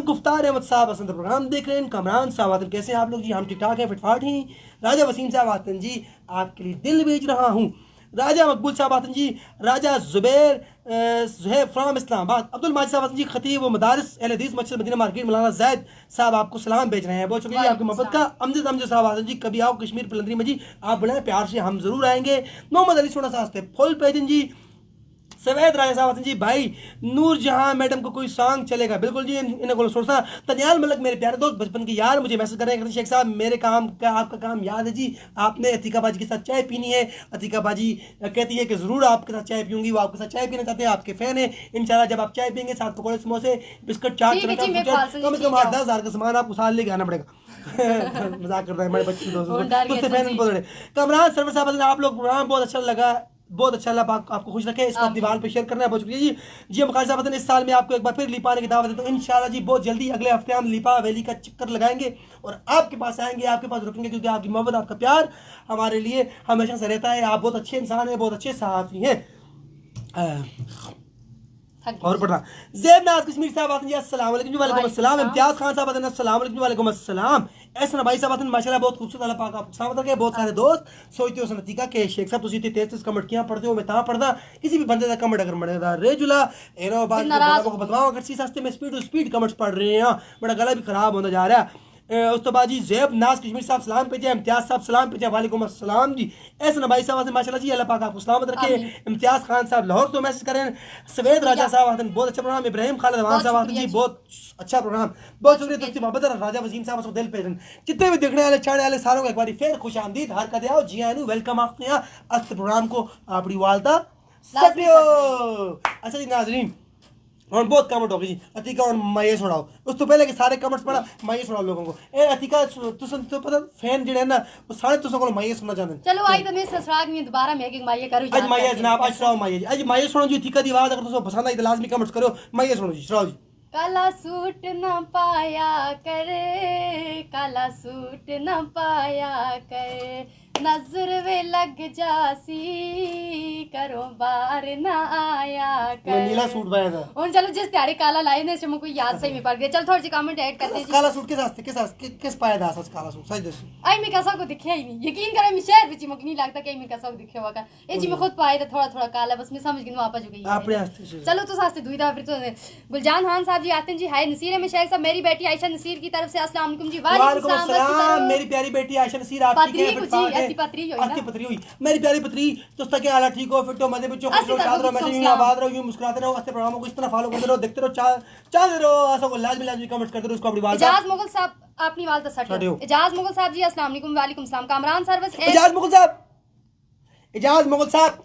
गुफ्तार अहमद साहब हसन प्रोग्राम देख रहे हैं। कमरान साहब आते हैं, कैसे हैं आप लोग जी? हम ठीक ठाक हैं, फिटफाट हैं। राजा वसीम साहब आते हैं जी, आपके लिए दिल भेज रहा हूँ। राजा मकबूल साहब आते हैं जी, राजा जुबैर ज़ुहैब फ्राम इस्लामाबाद। अब्दुल माजिद साहब आते हैं जी, खतीब व मदारिस अहले हदीस मस्जिद मदीना मार्केट मौलाना जैद साहब आपको सलाम भेज रहे हैं, बहुत शुक्रिया आपकी मोहब्बत का। अमजद साहब आते हैं जी, कभी आओ कश्मीर पलंदरी में जी, आप बुलाएं प्यार से, हम जरूर आएंगे। मोहम्मद अली सोना साहब फुल पेजन जी। सवेद राजा साहब जी, भाई नूर जहां मैडम को कोई सॉन्ग चलेगा? बिल्कुल जी, इन्हें को सोचता। तनियाल मलक मेरे प्यारे दोस्त बचपन के यार मुझे मैसेज कर रहे हैं, शेख साहब मेरे काम का आपका काम याद है जी, आपने अतीका बाजी के साथ चाय पीनी है। अतीका बाजी कहती है कि ज़रूर आपके साथ चाय पीऊंगी, वो आपके साथ चाय पीना चाहते हैं, आपके फ़ैन है। इंशाल्लाह जब आप चाय पियेंगे, साथ पकौड़े समोसे बिस्कुट चाट कम से कम 8-10 हज़ार का सामान आपको साथ लेके आना पड़ेगा। मजाक कर रहे हैं हमारे बच्चे दोस्त। कमरान सरवर साहब आप लोग प्रोग्राम बहुत अच्छा लगा, बहुत अच्छा, अल्लाह पाक आपको खुश रखे। इसको दीवार पे शेयर करना है, बहुत शुक्रिया जी। जी बुखारी साहब इस साल में आपको एक बार फिर लिपा की दावत है, तो इंशाल्लाह जी बहुत जल्दी अगले हफ्ते हम लिपा वैली का चक्कर लगाएंगे और आपके पास आएंगे, आपके पास रुकेंगे, क्योंकि आपकी मोहब्बत आपका प्यार हमारे लिए हमेशा से रहता है। आप बहुत अच्छे इंसान हैं, बहुत अच्छे सहाफ़ी हैं। और पढ़ना ज़ैब नाज़ कश्मीर साहब आते हैं, अस्सलाम वालेकुम। वालेकुम अस्सलाम। इम्तियाज़ खान साहब आते हैं, अस्सलाम वालेकुम। वालेकुम अस्सलाम। एहसन भाई साहब आते हैं, माशाल्लाह बहुत खूबसूरत, अल्लाह पाक आपको सलामत रखे। बहुत सारे दोस्त सोचते हो सनतीका के शेख साहब तुसी इतने तेज कमेंट किया पढ़ते हो, मैं ता पढ़दा किसी भी बंदे का कमेंट अगर मड़ेदा रेजुला एनो बात को बताओ, अगर सी सस्ते में स्पीड कमेंट्स पढ़ रहे हैं, बड़ा गला भी खराब होता जा रहा है। उस तो बाजी ज़ैब नाज़ कश्मीर साहब सलाम भेजे, इम्तियाज़ साहब सलाम भेजे, वालेकुम अस्सलाम जी। ऐसा भाई साहब माशाल्लाह जी, अल्लाह पाक आपको सलामत रखे। इम्तियाज़ खान साहब लाहौर तो मैसेज करें। सवेद राजा साहब आते हैं, बहुत अच्छा प्रोग्राम। इब्राहिम खालिद अवान साहब आते हैं जी, बहुत अच्छा प्रोग्राम, बहुत शुक्रिया। दोस्ती मोहब्बत राजा वसीम साहब दिल पे जितने भी देखने वाले चाहने वाले सारों को एक बार फिर खुश आमदीद हर कर आओ जी आनू वेलकम आखते हैं अस्त प्रोग्राम को अपनी वालदा सटियो। अच्छा जी नाजरीन, और बहुत कमेंट हो गई जी, अतीका और माये सुनाओ। उस तो पहले के सारे कमेंट्स पढ़ा, माये सुनाओ लोगों को। ए अतीका तो पता फैन जिहड़े ना वो सारे तुसां को माये सुनना चाहते हैं। चलो आई तो मैं ससुराल में दोबारा मैं एक माये करूं। आज माये जनाब, आज सुनाओ माये जी, आज माये सुनो जी। अतीका दी आवाज अगर तुसां पसंद आई तो लाजमी कमेंट्स करो। माये सुनो जी, सुनाओ जी। काला सूट न पाया करे, काला सूट न पाया करे, नजर वे लग जासी, करो बार न आया कर। नीला सूट पाया था। और चलो जिस त्यारी काला लाए ने मुझे कोई याद सही में पड़ गया। चल थोड़ी सी कमेंट ऐड करते हैं। काला सूट किस पाया था काला सूट सच दसो। आई मैं कैसा को दिखया ही नहीं, यकीन करे मैं शहर विच मुझे नहीं लगता कि मैं कैसा को दिखया होगा। ए जी मैं खुद पाया था थोड़ा थोड़ा काला, बस मैं समझ गई वापस हो गई अपने हस्ते। चलो तो सास्ते दुई फिर तो गुलजान खान साहब जी आते हैं जी, हाय नसीर में शेख साहब मेरी बेटी आयशा नसीर की तरफ से अस्सलाम वालेकुम जी। वालेकुम अस्सलाम। मेरी प्यारी बेटी आयशा नसीर आपकी तेरी पत्री हुई आपकी पत्री हुई मेरी प्यारी पत्री तो क्या हाल है ठीक हो फिट हो मजे में खुश रहो शाद रहो मैं आबाद रहो यूं मुस्कुराते रहो अच्छे प्रोग्रामों को इस तरह फॉलो करते रहो देखते रहो चाहते रहो ऐसा को लाजमी कमेंट्स करते रहो उसको अपनी बात इजाज मुगल साहब अपनी वालदा सट इजाज मुगल साहब जी अस्सलाम वालेकुम वालेकुम सलाम कामरान सर्विस इजाज मुगल साहब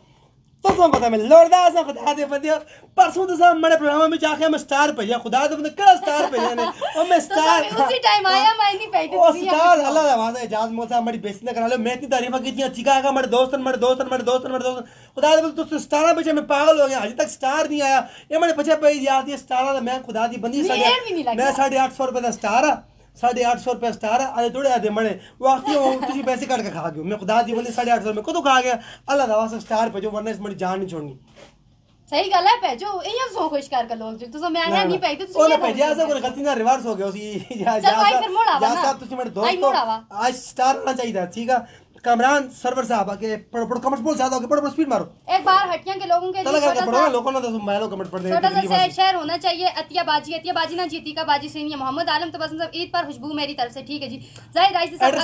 तो पता मैं लोड़दा सा खुदा दे बंदे परसों तो सब मेरे प्रोग्राम में जाके मैं स्टार भेजा खुदा दे बंदे केड़ा स्टार भेजा ने और मैं स्टार उसी टाइम आया मैं नहीं पहले ओ स्टार अल्लाह दा वादा इजाज मुगल साहब मेरी बेइज्जती ना करा लो मैं इतनी तारीफां की थी चिका का मेरे दोस्त खुदा दे बंदे तो स्टार पे मैं पागल हो गया अभी तक स्टार नहीं आया ये मेरे पीछे पे याद ये स्टार मैं खुदा दी बंदी मैं 850 रुपए का स्टार 850 रुपए स्टार अरे थोड़े आधे मणे वाकई तुझी पैसे काट के खा गयो मैं खुदा दी बंदी 850 में कदों खा गया अल्लाह दा वास्ते स्टार पे जो वरना इस मेरी जान नहीं छोड़नी सही गल है भेजो इयां सो खुश कर लोग जो तुम मैं नहीं भेजते तुम ओने भेजा ऐसा कोई गलती ना रिवर्स हो गया उसी या साहब तुझे मेरे दोस्त हो आज स्टार आना चाहिए ठीक है कामरान सर्वर साहब आके पढ़ो कमेंट्स बहुत ज्यादा हो गए पढ़ो स्पीड मारो एक बार हटिया के लोगों के लिए पढ़ो लोगों ने तो मारो कमेंट पढ़ दे छोटा सा शेयर होना चाहिए अतिया बाजी ना जीती का बाजी से नहीं मोहम्मद आलम तो बस सब ईद पर खुशबू मेरी तरफ से ठीक है जी जाहिर राइसी साहब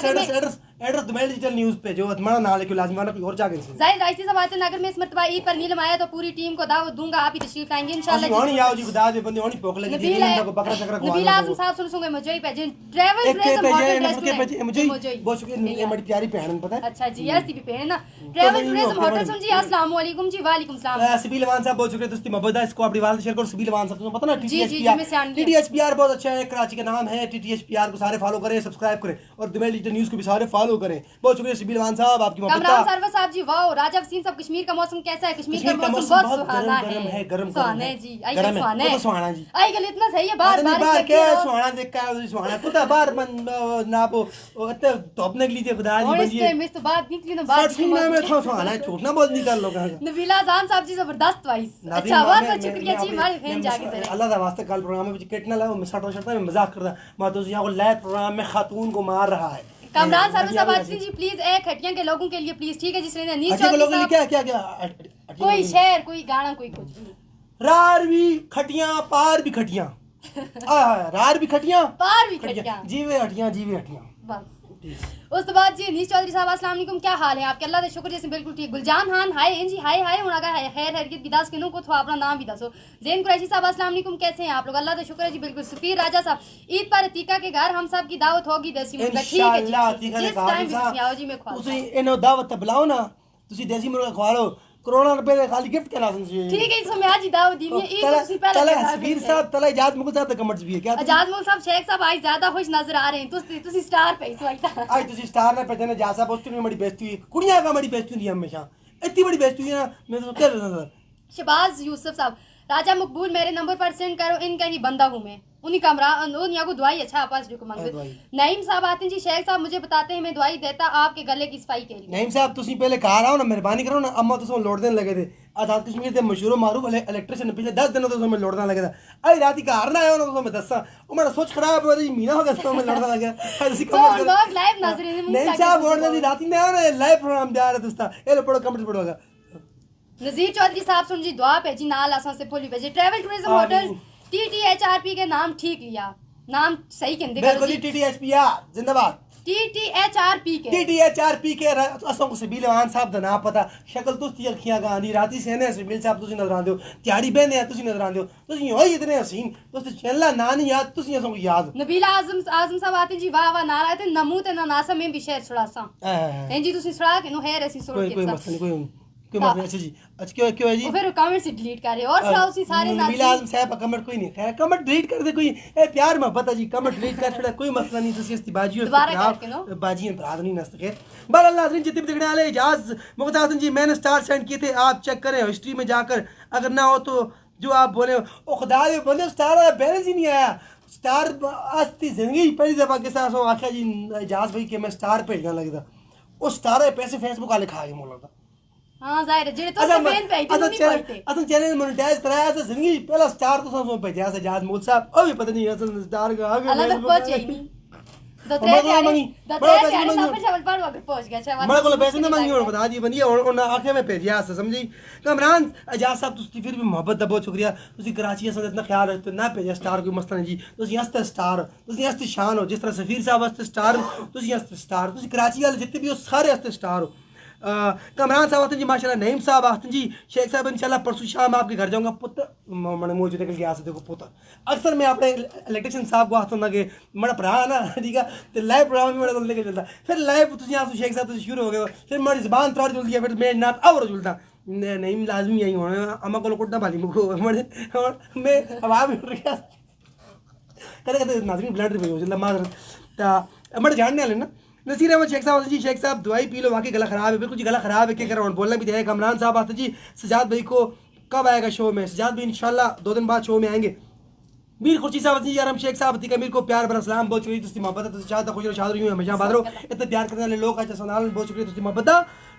एड्रेस दुबई डिजिटल न्यूज़ पे जो हमारा नाम लेके लाजमी वाला कोई और जाके जाहिर राइसी साहब आते अगर मैं इस मर्तबा ईद पर नीलम आया तो पूरी टीम को दावत दूंगा आप ही तशरीफ लाएंगे इंशाल्लाह जी आओ जी खुदा दे बंदे ओनी भूख लगी थी को बकरा चकरा खवा नबील आजम साहब सुन मुझे ही भेजे ट्रैवल टूरिज्म होटल रेस्टोरेंट मुझे बहुत शुक्रिया ये मेरी प्यारी बहन पता है अच्छा जी यस भी बहन ना ट्रैवल टूरिज्म होटल सुन जी अस्सलाम वालेकुम जी वालेकुम सलाम सबील वान साहब बहुत शुक्रिया दोस्ती मोहब्बत है इसको अपनी वाल शेयर करो सबील वान साहब तुम्हें पता ना टीटीएचपीआर बहुत अच्छा है कराची का नाम है टीटीएचपीआर को सारे फॉलो करें सब्सक्राइब करें और दुबई डिजिटल न्यूज़ को भी सारे फॉलो करें बहुत शुक्रिया सबील वान साहब आपकी मोहब्बत कामरान सर्वर साहब जी वाओ राजा वसीम साहब कश्मीर का मौसम कैसा है कश्मीर का मौसम बहुत सुहाना है गरम सुहाना है जी आई सुहाना है सुहाना जी आई गल इतना सही है बार बार के सुहाना देख के सुहाना खुदा बार ना वो इतने धूप निकली थी खुदा जी बंदी है मैं तो बात निकली ना बात सुनने में तो सुहाना है झूठ ना बोल निकाल लोग नबीला जान साहब जी जबरदस्त वाइस अच्छा बहुत शुक्रिया जी हमारे फैन जाके अल्लाह दा वास्ते कल प्रोग्राम में कितना लाओ मैं शर्ट में मजाक करता मैं तो यहां को लाइव प्रोग्राम में खातून को मार रहा है कामरान सर्विस साहब जी प्लीज एक हटिया के लोगों के लिए प्लीज ठीक है जिसने नीच के लोगों के लिए क्या क्या क्या कोई शेर कोई गाना कोई कुछ भी रार भी खटियां पार भी खटियां रार भी खटियां पार भी खटियां जीवे हटियां बस उस बाद जी नीच चौधरी साहब अस्सलाम वालेकुम क्या हाल है आपके अल्लाह दे शुक्र जैसे बिल्कुल ठीक गुलजान खान हाय जी हाय हुन अगर खैर हरकत बिदास किनो को थो अपना नाम भी दसो जैन कुरैशी साहब अस्सलाम वालेकुम कैसे हैं आप लोग अल्लाह दे शुक्र है जी बिल्कुल सफीर राजा साहब ईद पर अतीका के घर हम सब की दावत होगी देसी मुर्गा ठीक है जी जिस टाइम भी आओ जी मैं खवा ਤੁਸੀਂ ਇਹਨੂੰ ਦਾਵਤ ਬੁਲਾਓ ਨਾ ਤੁਸੀਂ ਦੇਸੀ ਮੁਰਗਾ ਖਵਾ ਲਓ करोड़ों रुपए का खाली गिफ्ट करा सकते हैं ठीक है इसमें आज ही दावत दी है एक उससे पहले चले हसबीर साहब तले इजाज मुगल साहब कमेंट्स भी है क्या इजाज मुगल साहब शेख साहब आज ज्यादा खुश नजर आ रहे हैं तुसी स्टार पे इस वक्त आज तुसी स्टार ने पहचाने इजाज साहब उसकी बड़ी बेइज्जती हुई कुड़ियां का बड़ी बेइज्जती हुई हमेशा इतनी बड़ी बेइज्जती हुई ना मैं तो क्या नजर शहबाज यूसुफ साहब राजा मकबूल मेरे नंबर पर सेंड करो इनका ही बंदा हूं मैं उन्हीं कमरान उन को दवाई अच्छा आपास जो मांगते नईम साहब आते हैं जी शेख साहब मुझे बताते हैं मैं दवाई देता आपके गले की सफाई के लिए नईम साहब तुसी पहले कहा रहा हो ना मेहरबानी करो ना अम्मा तो लोड देने लगे थे आजाद कश्मीर के मशहूर मारूफ इलेक्ट्रिशियन पिछले 10 दिनों तो मैं लोडना लगे था आई रात का हारना आया ना तो मैं दसा वो मेरा सोच खराब हो रही मीना हो गया तो मैं लोडना लगे ऐसी कमेंट तो लोग लाइव नाज़रीन नईम साहब बोल रहे थे रात में आया ना लाइव प्रोग्राम दे आ रहा दोस्ता ये लो पढ़ो कमेंट पढ़ोगा नजीर चौधरी साहब सुन जी दुआ भेजी नाल आसान से फुली भेजे ट्रैवल टूरिज्म होटल टीटीएचआरपी के नाम ठीक लिया नाम सही कहते बिल्कुल टीटीएचपीआर जिंदाबाद टीटीएचआरपी के असों को सबील वान साहब दा नाम पता शक्ल तुस्ती अखियां गांदी राती सेने सबील साहब तुसी नजर आंदे हो त्याड़ी बहने तुसी नजर आंदे हो तुसी होई इतने हसीन तुसी चैनला ना नहीं याद तुसी असों को याद नबीला आजम साहब आते जी वाह वाह नारा थे नमू ते नासा में भी शेर छड़ासा हैं जी तुसी छड़ा के नो है ऐसी सुन के कोई मसला नहीं कोई मसला अच्छा जी अच्छा क्यों है जी फिर कमेंट से डिलीट कर रहे और छड़ाओ सी सारे नबीला आजम साहब का कमेंट कोई नहीं खैर कमेंट डिलीट कर दे कोई ए प्यार मोहब्बत है जी कमेंट डिलीट कर छोड़ा कोई मसला नहीं तुसी इस बाजियों बाजी अपराध नहीं नस्त के बहरहाल नाज़रीन जितने भी देखने वाले इजाज मुगल हसन जी मैंने स्टार सेंड किए थे आप चेक करें हिस्ट्री में जाकर अगर ना हो तो जो आप बोले ओ खुदा बंदे स्टार बैलेंस ही नहीं आया स्टार आस्ती जिंदगी पहली दफा के साथ आखिया जी इजाज भाई के मैं स्टार भेजना लगता वो स्टार पैसे फेसबुक वाले खा गए मोला हां जाहिर है जेड़े तो फैन पे आई नहीं पढ़ते असन चैनल मोनेटाइज कराया से जिंदगी पहला स्टार तो सब भेजा से इजाज मुगल साहब अभी पता नहीं असन स्टार का आगे अलग पहुंचे नहीं मैं को मंगी बड़ा पैसे मंगी पहुंच गया मैं को पैसे ना मंगी और बता दी बंदी और आंखें में भेजिया समझी कमरान एजाज साहब तुसी फिर भी मोहब्बत दा बहुत शुक्रिया तुसी कराची असन इतना ख्याल रखते ना भेजा स्टार कोई मसला नहीं जी तुसी हस्ते स्टार तुसी हस्ते शान हो जिस तरह सफीर साहब हस्ते स्टार तुसी हस्ते स्टार तुसी कराची वाले जितने भी हो सारे हस्ते स्टार हो कमरान साहब आते जी माशाल्लाह नईम साहब आते जी शेख साहब इंशाल्लाह परसों शाम आपके घर जाऊंगा पुत्र मैंने मुझे निकल गया देखो पुत्र अक्सर मैं अपने इलेक्ट्रिशियन साहब को आता हूँ ना कि मेरा भरा है ना ठीक है तो लाइव प्रोग्राम में मेरा लेके चलता फिर लाइव तुझे यहाँ शेख साहब शुरू हो गए फिर मेरी जबान थोड़ी जुल दिया फिर मैं नात और जुलता नहीं लाजमी यही होना अम्मा को कुटना भाली मुझको मैं हवा में उड़ गया कदे कदे नाजमी ब्लड रिव्यू हो माजरत मेरे जानने वाले ना नसीर अहमद शेख साहब जी शेख साहब दवाई पी लो वाकई गला ख़राब है बिल्कुल जी गला ख़राब है क्या कर रहा हूँ बोलना भी है कमरान साहब आते जी सजाद भाई को कब आएगा शो में सजाद भाई इंशाल्लाह 2 दिन बाद शो में आएंगे मीर खुर्शी साहब जी यार हम शेख साहब अतीका मीर को प्यार भरा सलाम बहुत शुक्रिया तुझी मोहब्बत तुझी चाहता खुश रहो शाद रही हमेशा बादरो इतना प्यार करने वाले लोग अच्छा सुनाल बहुत शुक्रिया तुझी मोहब्बत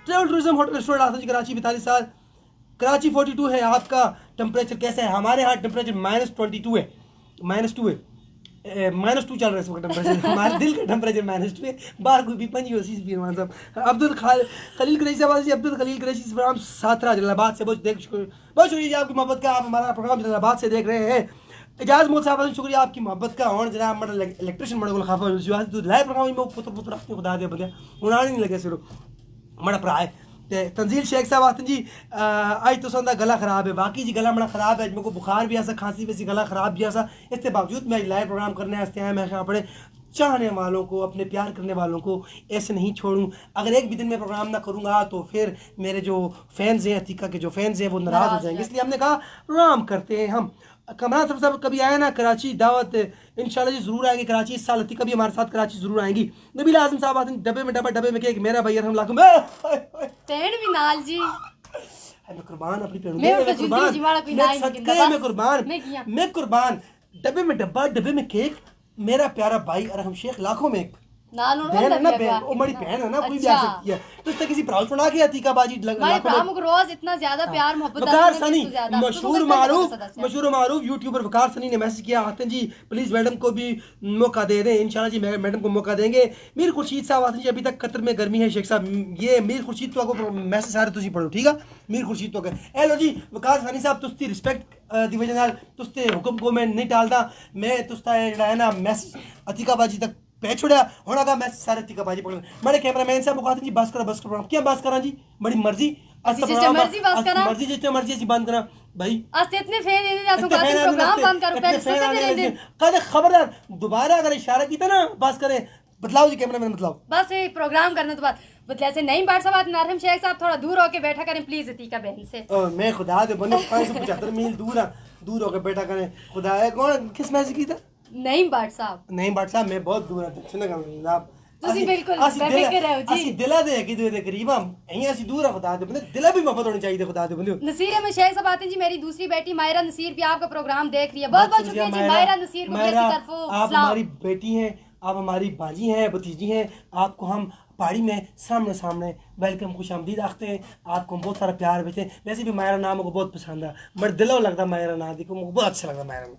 ट्रैवल टूरिज्म होटल रेस्टोरेंट आते जी कराची 42 साल कराची 42 है आपका टेम्परेचर कैसा है हमारे यहाँ टेम्परेचर -22 है -2 है -2 चल रहा है इस वक्त टेम्परेचर हमारे दिल का टेम्परेचर -2 है बाहर कोई भी पंजी होती पीरमान साहब अब्दुल खलील कुरैशी साहब जी अब्दुल खलील कुरैशी प्रोग्राम साथरा जलालाबाद से बहुत शुक्रिया जी आपकी मोहब्बत का आप हमारा प्रोग्राम जलालाबाद से देख रहे हैं एजाज मोहम्मद साहब शुक्रिया आपकी मोहब्बत का और जनाब हमारा इलेक्ट्रिशियन बड़े खाफा लाइव प्रोग्राम में पुत्र अपने खुदा दे बंदे उन्होंने नहीं लगे सिर्फ हमारा भरा है तंजील शेख साहब आते जी आज तो संदा गला ख़राब है बाकी जी गला बड़ा ख़राब है मेरे को बुखार भी ऐसा खांसी वैसी गला ख़राब भी ऐसा इसके बावजूद मैं लाइव प्रोग्राम करने आते हैं मैं अपने चाहने वालों को अपने प्यार करने वालों को ऐसे नहीं छोड़ूँ अगर एक भी दिन में प्रोग्राम ना करूँगा तो फिर मेरे जो फैंस हैं अतीका के जो फैंस हैं वो नाराज़ हो जाएंगे इसलिए हमने कहा प्रोग्राम करते हैं हम कमरान साहब कभी आए ना कराची दावत इंशाल्लाह जी ज़रूर आएंगे कराची इस साल अतीका भी हमारे साथ कराची ज़रूर आएंगी नबील आज़म साहब आते डब्बे में केक मेरा भैया हम लाखों पेड़ भी नाल जी मैं कुर्बान अपनी मैं कुर्बान डब्बे में केक मेरा प्यारा भाई अरहम शेख लाखों में बहन है ना बहन वो बड़ी बहन है ना कोई भी आ सकती है तो इस तरह किसी प्राउड सुना के अतीका बाजी रोज इतना ज्यादा प्यार मोहब्बत वकार सनी मशहूर मारूफ यूट्यूबर वकार सनी ने मैसेज किया आते जी प्लीज मैडम को भी मौका दे दें इंशाल्लाह जी मैडम को मौका देंगे मीर खुर्शीद साहब आते जी अभी तक कतर में गर्मी है शेख साहब ये मीर खुर्शीद तो आपको मैसेज सारे तुसी पढ़ो ठीक है मीर खुर्शीद तो हेलो जी वकार सनी साहब तुस्ती रिस्पेक्ट दी वजह नाल तुस्ते हुक्म को मैं नहीं टालता मैं तुस्ता है ना मैसेज अतीका बाजी तक पैच छोड़ा होना का मैं सारे अतीका बाजी पकड़ बड़े कैमरामैन साहब को कहते जी बस करो प्रोग्राम क्या बस करा जी बड़ी मर्जी मर्जी जितने मर्जी ऐसी बंद करा भाई इतने फैन हैं तो प्रोग्राम बंद करो पहले सोचते थे कद खबरदार दोबारा अगर इशारा किया ना बस करे बतलाओ जी कैमरामैन बतलाओ बस ये प्रोग्राम करने तो बाद बदले से नहीं बात सब नारहम शेख साहब थोड़ा दूर होके बैठा करें प्लीज अतीका बहन से मैं खुदा दे बंदे 575 मील दूर होके बैठा करें खुदा है कौन किस मैसेज की था नहीं बाट साहब मैं बहुत दूर हूं सुन जनाब ਤੁਸੀਂ ਬਿਲਕੁਲ ਬੇਫਿਕਰ ਰਹੋ ਜੀ ਅਸੀਂ ਦਿਲਾਂ ਦੇ ਹੈਗੇ ਦੇ ਕਰੀਬ ਆ ਅਸੀਂ ਅਸੀਂ दूर खुदा दे बंदे दिला भी मोहब्बत होनी चाहिए खुदा दे बंदे नसीर अहमद शेख साहब आते हैं जी मेरी दूसरी बेटी मायरा नसीर भी आपका प्रोग्राम देख रही है बहुत शुक्रिया जी मायरा नसीर को मेरी तरफ आप हमारी बेटी हैं आप हमारी बाजी हैं भतीजी हैं आपको हम पहाड़ी में सामने वेलकम खुश आमदीद आखते हैं आपको बहुत सारा प्यार देते हैं वैसे भी मायरा नाम को बहुत पसंद है बड़े दिलों लगता मायरा नाम देखो मुझे बहुत अच्छा लगता मायरा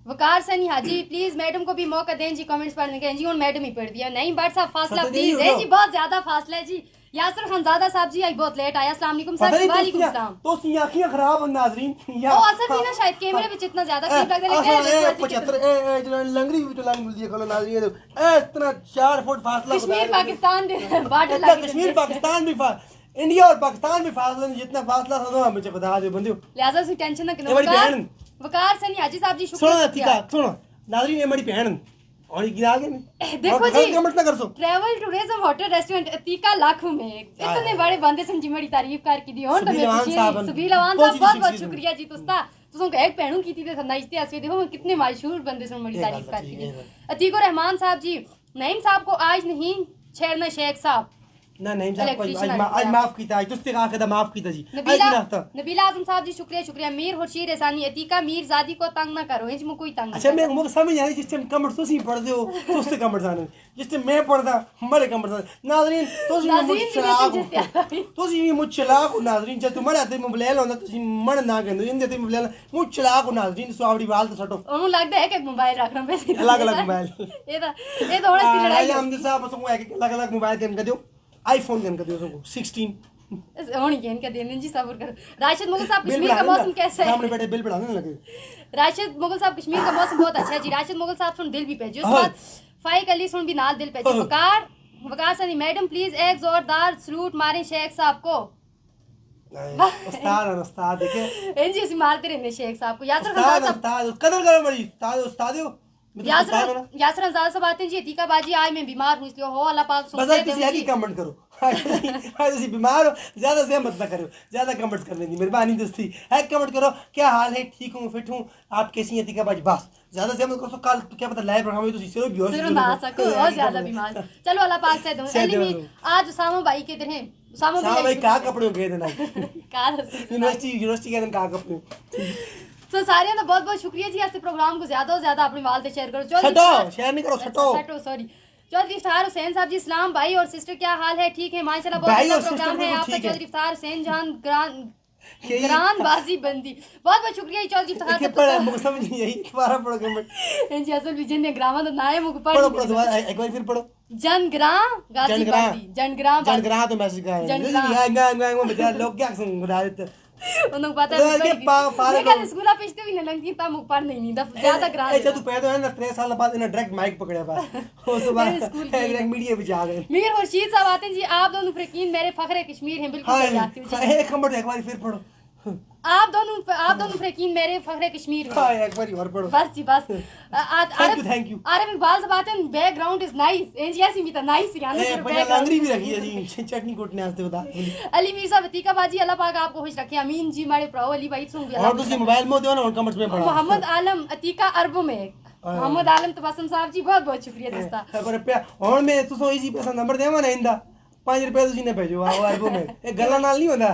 वकार सनी हाजी प्लीज मैडम को भी मौका दें जी कमेंट्स पढ़ने के जी और मैडम ही पढ़ दिया नहीं बट साहब फासला प्लीज है जी बहुत ज्यादा फासला है जी यासर खानजादा साहब जी आज बहुत लेट आया अस्सलाम वालेकुम सर वालेकुम सलाम तो सी आंखें खराब है नाज़रीन ओ असर भी ना शायद कैमरे में इतना ज्यादा क्लिप लग रहा है 75 ए जो लंगड़ी भी तो लंग मिल दिया कलो नाज़रीन ए इतना 4 फुट फासला कश्मीर पाकिस्तान बॉर्डर लगा कश्मीर पाकिस्तान भी इंडिया और पाकिस्तान में फासला जितना फासला था तो मुझे बता दे बंदियो लिहाजा से टेंशन ना करो वकार सनी हाजी साहब जी शुक्रिया सुनो नाज़रीन ये मेरी बहन और गिरा के देखो जी कमेंट ना कर so travel tourism hotel restaurant अतीका लाखों में इतने बड़े बंदे समझी बड़ी तारीफ कर की दी और तो मैं सुबील अवान साहब बहुत शुक्रिया जी तुस्ता तुम को एक पहनू की थी नाइस्ते ऐसे देखो कितने मशहूर बंदे से बड़ी तारीफ कर की दी अतीक रहमान साहब जी नईम साहब को आज नहीं छेड़ना शेख साहब ना नहीं साहब आज माफ कीता आज तुस्ते कहा कदा माफ कीता जी नबीला आजम साहब जी शुक्रिया मीर खुर्शीद एहसानी अतीका मीर जादी को तंग ना करो इंज कोई तंग अच्छा मैं मुझे समझ आई जिस टाइम कमेंट तुसी पढ़दे हो तुस्ते कमेंट आने जिस टाइम मैं पढ़दा मरे कमेंट आने नाज़रीन तुसी भी मुझ चलाक हो नाज़रीन जब तुम्हारे हाथ में मोबाइल होंदा तुसी मर ना कहंदे इंदे ते मोबाइल मुझ चलाक हो नाज़रीन सो आवड़ी बाल तो सटो ओनु लगदा है कि मोबाइल रखना पे अलग-अलग मोबाइल ये तो होना सी लड़ाई हम साहब सो अलग-अलग मोबाइल कन कर दियो आईफोन कन कर दियो सो 16 होनी के इनका देने जी सब्र करो राशिद मुगल साहब कश्मीर का मौसम कैसा है सामने बैठे बिल बढ़ाने लगे राशिद मुगल साहब कश्मीर का मौसम बहुत अच्छा है जी राशिद मुगल साहब सुन दिल भी भेजो उसके बाद फाइक अली सुन भी नाल दिल भेजो वकार सनी मैडम प्लीज एक जोरदार सलूट मारें शेख साहब को उस्ताद देखे एनजी ऐसे मारते रहने शेख साहब को यासर खान साहब उस्ताद कदर करो बड़ी उस्ताद हो यासर रमजान साहब आते हैं जी अतीका बाजी आज मैं बीमार हूं इसलिए हो अल्लाह पाक बस किसी आगे कमेंट करो आज बीमार हो ज्यादा से मत ना करो ज्यादा कमेंट्स करने की मेहरबानी दोस्ती है कमेंट करो क्या हाल है ठीक हूं फिट हूं आप कैसी हैं अतीका बाजी बस ज्यादा से मत करो कल क्या पता लाइव प्रोग्राम में तो सिरो भी हो सिरो ना सको और ज्यादा बीमार चलो अल्लाह पाक से दो आज उसामा भाई के इधर हैं उसामा भाई का कपड़े गए थे ना कार यूनिवर्सिटी के दिन का कपड़े तो सारे ना बहुत बहुत शुक्रिया जी आज प्रोग्राम को ज्यादा से ज्यादा अपने वाल से शेयर करो शेयर नहीं करो सटो सॉरी चौधरी इफ्तार हुसैन साहब जी सलाम भाई और सिस्टर क्या हाल है ठीक है माशाल्लाह बहुत अच्छा प्रोग्राम है आपका चौधरी इफ्तार हुसैन जान ग्रांड बाजी बंदी बहुत बहुत शुक्रिया चौधरी इफ्तार साहब पढ़ा मुझे समझ नहीं आई दोबारा पढ़ो कमेंट जी असल भी जिन्ने ग्रामा तो ना है मुझे पढ़ो दोबारा एक बार फिर पढ़ो जनग्राम गाजी बंदी जनग्राम तो मैसेज का है वो बता लोग क्या सुन बता देते उन्हें पता है कि स्कूल पिछते भी नहीं था मुझ पर नहीं दा ज्यादा ग्राम अच्छा तू पैदा है ना 3 साल बाद इन्हें डायरेक्ट माइक पकड़े बस उस बाद डायरेक्ट मीडिया पे जा गए मीर खुर्शीद साहब आते हैं जी आप दोनों फ्रकीन मेरे फखरे कश्मीर हैं बिल्कुल सही आती हूं जी एक नंबर एक बार फिर पढ़ो आप दोनों फ्रकीन मेरे फखरे कश्मीर हां एक बार और पढ़ो बस जी बस थैंक यू अरे इकबाल साहब आते हैं बैकग्राउंड इज नाइस एनजीएस भी तो नाइस यानी लंगरी भी रखी है जी चटनी कोटने आते बता अली मीर साहब अतीका बाजी अल्लाह पाक आपको खुश रखे अमीन जी मारे प्रो अली भाई सुन गया और तुसी मोबाइल में दो ना कमेंट्स में पढ़ा मोहम्मद आलम अतीका अरबों में मोहम्मद आलम तबस्सुम साहब जी बहुत बहुत शुक्रिया दोस्ता पर पे और मैं तुसो इजी पैसा नंबर देवा ना इंदा 5 रुपए तुसी ने भेजो आओ अरबों में एक गल्ला नाल नहीं होता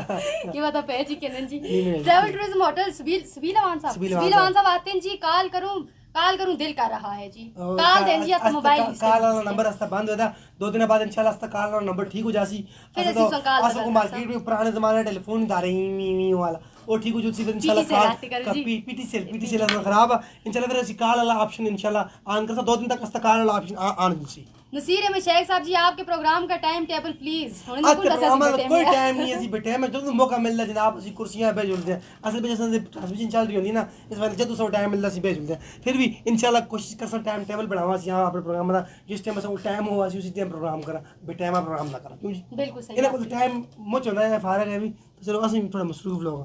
ये बता पे जी केनन जी ट्रैवल टूरिज्म होटल सबील अवान साहब आते हैं जी कॉल करूं दिल कर रहा है जी कॉल दें जी अपना मोबाइल कॉल वाला नंबर रास्ता बंद होता 2 दिन बाद इंशाल्लाह रास्ता कॉल वाला नंबर ठीक हो जासी फिर असो को मार्केट में पुराने जमाने टेलीफोन दा रही वाला वो ठीक हो जुसी फिर इंशाल्लाह कॉल पीटीसीएल खराब इंशाल्लाह फिर कॉल वाला ऑप्शन इंशाल्लाह ऑन कर 2 दिन तक रास्ता कॉल वाला ऑप्शन ऑन जुसी नसीर अहमद शेख साहब जी आपके प्रोग्राम का टाइम टेबल प्लीज कोई टाइम नहीं है बेटे मैं जब मौका मिलता जनाब ਅਸੀਂ कुर्सियां भेज जुलते हैं असल में जैसे ट्रांसमिशन चल रही होती ना इस बार जब सो टाइम मिलता भेज जुलते हैं फिर भी इंशाल्लाह कोशिश कर सकते टाइम टेबल बनावा यहां अपने प्रोग्राम का जिस टाइम से टाइम हुआ उसी टाइम प्रोग्राम करा बेटाइम प्रोग्राम ना करा क्यों जी बिल्कुल सही इन्हें टाइम मुझ होता है फारग है भी तो चलो असं थोड़ा मसरूफ लोग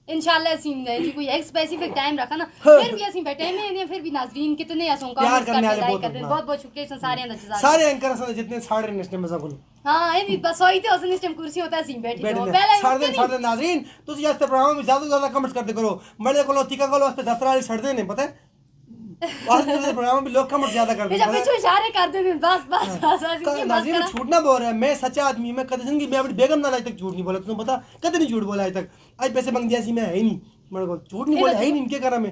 इंशाल्लाह ਅਸੀਂ जी कोई एक स्पेसिफिक टाइम रखा ना फिर भी ਅਸੀਂ बैठे में फिर भी नाज़रीन कितने असों का लाइक करते बहुत बहुत शुक्रिया सारे दा सारे एंकर असन जितने सारे नेशनल में सकूं हां ये बस होई थे असन इस टाइम कुर्सी होता ਅਸੀਂ बैठे हो पहले सारे नाज़रीन तुसी इस प्रोग्राम में ज्यादा कमेंट्स करते करो मरे को तीका को वास्ते दफ्तर वाले छड़ देने पता है और प्रोग्राम में लोग कमेंट ज्यादा करते हैं पीछे इशारे कर देते बस नाज़रीन झूठ ना बोल रहा है मैं सच्चा आदमी मैं कभी जिंदगी में अपनी बेगम ना आज तक झूठ नहीं बोला तुम्हें पता कभी नहीं झूठ बोला आज तक आज पैसे मांग दिया मैं है ही नहीं मेरे को झूठ नहीं बोला है ही नहीं इनके करा में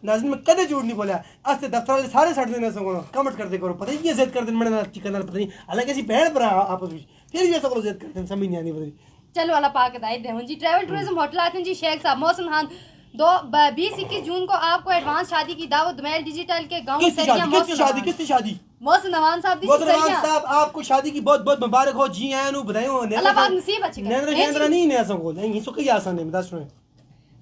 नाज़रीन मैं कभी झूठ नहीं बोला आज से दफ्तर वाले सारे छड़ देने से कमेंट करते करो पता नहीं जिद करते मैंने ना चिकन पता नहीं हालांकि ऐसी बहन पर आपस में फिर भी ऐसा करो जिद करते समझ नहीं आनी पता चलो अल्लाह पाक हिदायत दे जी ट्रैवल टूरिज्म होटल आते हैं जी शेख साहब मौसम खान 20-21 जून को आपको एडवांस शादी की दावत दुमैल डिजिटल के गांव किसकी शादी मौसम नवान साहब आपको शादी की बहुत बहुत मुबारक हो जी आया नु बधाई हो अल्लाह पाक नसीब अच्छी करे नेंद्रा नहीं ने ऐसा को नहीं सो कई आसान है बता सुने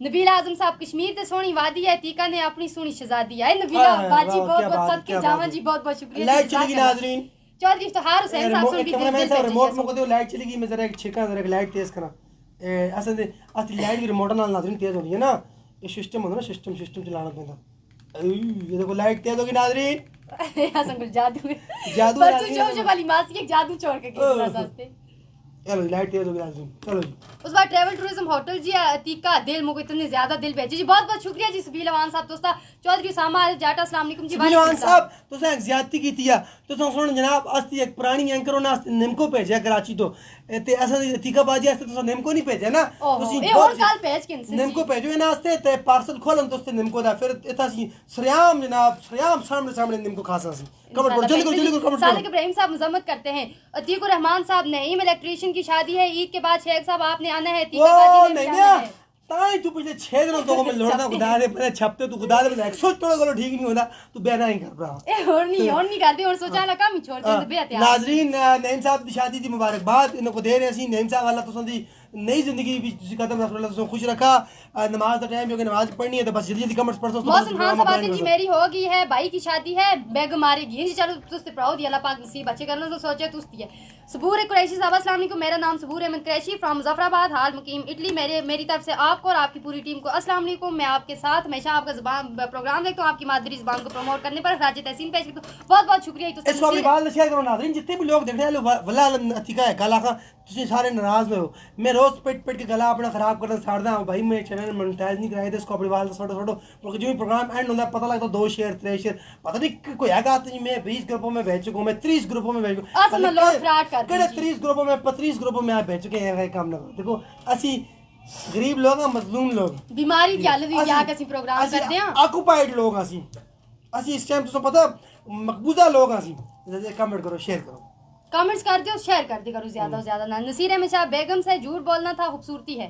नबीला आजम साहब कश्मीर ते सोनी वादी है तीका ने अपनी सोनी शहजादी है नबीला बाजी बहुत बहुत सदके जावा जी बहुत बहुत शुक्रिया लाइट चली गई नाज़रीन चौधरी इफ्तिखार हुसैन साहब सुन भी कैमरामैन साहब रिमोट में को दो लाइट चली गई मैं जरा एक छिका जरा लाइट तेज करा असल असली लाइट भी रिमोट नाल नाज़रीन तेज हो रही है ना ये सिस्टम होता है ना सिस्टम चलाना पड़ता ये देखो लाइट तेज होगी नाज़रीन ऐसा कुछ जादू पर तू जो वाली मासी एक जादू छोड़ के गई रास्ते चलो लाइट तेज होगी नाज़रीन चलो जी उस बाद ट्रैवल टूरिज्म होटल जी अतीका दिल मुझे इतने ज्यादा दिल भेजे जी, बहुत बहुत शुक्रिया जी सुबील अवान साहब दोस्ता चौधरी उसामा अल जाटा अस्सलाम वालेकुम जी। सुबील अवान साहब तुसें एक ज्यादती कीती है, तुसें सुन जनाब अस्ती एक पुरानी एंकर होना निमको भेजा कराची तो ते असां दी अतीका बाजी आस्ते तुसें निमको नहीं भेजा ना, तुसी कल भेज के निमको भेजो इना आस्ते ते पार्सल खोलन दोस्ते निमको दा फिर इता सी सरियाम जनाब सरियाम सामने सामने निमको खासा सी। कमेंट करो जल्दी करो सादिक इब्राहिम साहब मजम्मत करते हैं। अतीकुर रहमान साहब नईम इलेक्ट्रीशियन की शादी है ईद के बाद, शेख साहब आपने आना है, अतीका बाजी ने भी आना है। ताई तू पिछले 6 दिनों तो मैं लौटना खुदा दे पहले छपते तू खुदा दे 100 थोड़ा करो ठीक नहीं होता तू बयाना ही कर रहा ए और नहीं करते और सोचा ना काम ही छोड़ दे बेहत यार। नाजरीन नईम साहब की शादी दी मुबारकबाद इनको दे रहे सी। नईम साहब वाला तुसां दी नई जिंदगी भी तुसी कदम रख लो, खुश रखा। नमाज का टाइम है, नमाज पढ़नी है तो बस जल्दी जल्दी कमेंट्स पढ़ो। मौसम खान साहब आते जी मेरी होगी है, भाई की शादी है, बेगम मारेगी जी, चलो तुझसे प्राउड दिया अल्लाह पाक नसीब अच्छे करना तो सोचे तुझती है। सबूर कुरैशी साहब अस्सलाम वालेकुम, मेरा नाम सबूर अहमद कुरैशी फ्रॉम मुजफ्फराबाद हाल मुकीम इटली, मेरी तरफ से आपको और आपकी पूरी टीम को अस्सलाम वालेकुम। मैं आपके साथ हमेशा आपका ज़बान प्रोग्राम देखता हूँ, आपकी मादरी ज़बान को प्रमोट करने पर राजी तहसीन पेश करता हूँ, बहुत बहुत शुक्रिया। इसको अपनी बात शेयर करो नाज़रीन, जितने भी लोग देख रहे हैं वल्ला अतीका है गला का तुसी सारे नाराज में हो, मैं रोज पेट के गला अपना खराब करना साड़दा हूं भाई, मैं चैनल मोनेटाइज नहीं कराए थे इसको अपनी बात छोड़ो क्योंकि जो भी प्रोग्राम एंड होता है पता लगता 2 शेयर 3 शेयर पता नहीं कोई है गात नहीं। मैं 20 ग्रुपों में भेज चुका हूं, मैं 30 ग्रुपों में भेज चुका हूं, 30 ग्रुपों में 35 ग्रुपों में आप भेज चुके हैं। काम ना करो, देखो असी गरीब लोग हैं, मजलूम लोग, बीमारी की हालत में क्या कैसी प्रोग्राम करते हैं, ऑक्यूपाइड लोग असी इस टाइम तुझे पता मकबूजा लोग असी। कमेंट करो शेयर करो कमेंट्स कर दो शेयर कर दे करो ज्यादा से ज्यादा ना। नसीर अहमद शाह बेगम से झूठ बोलना था खूबसूरती है,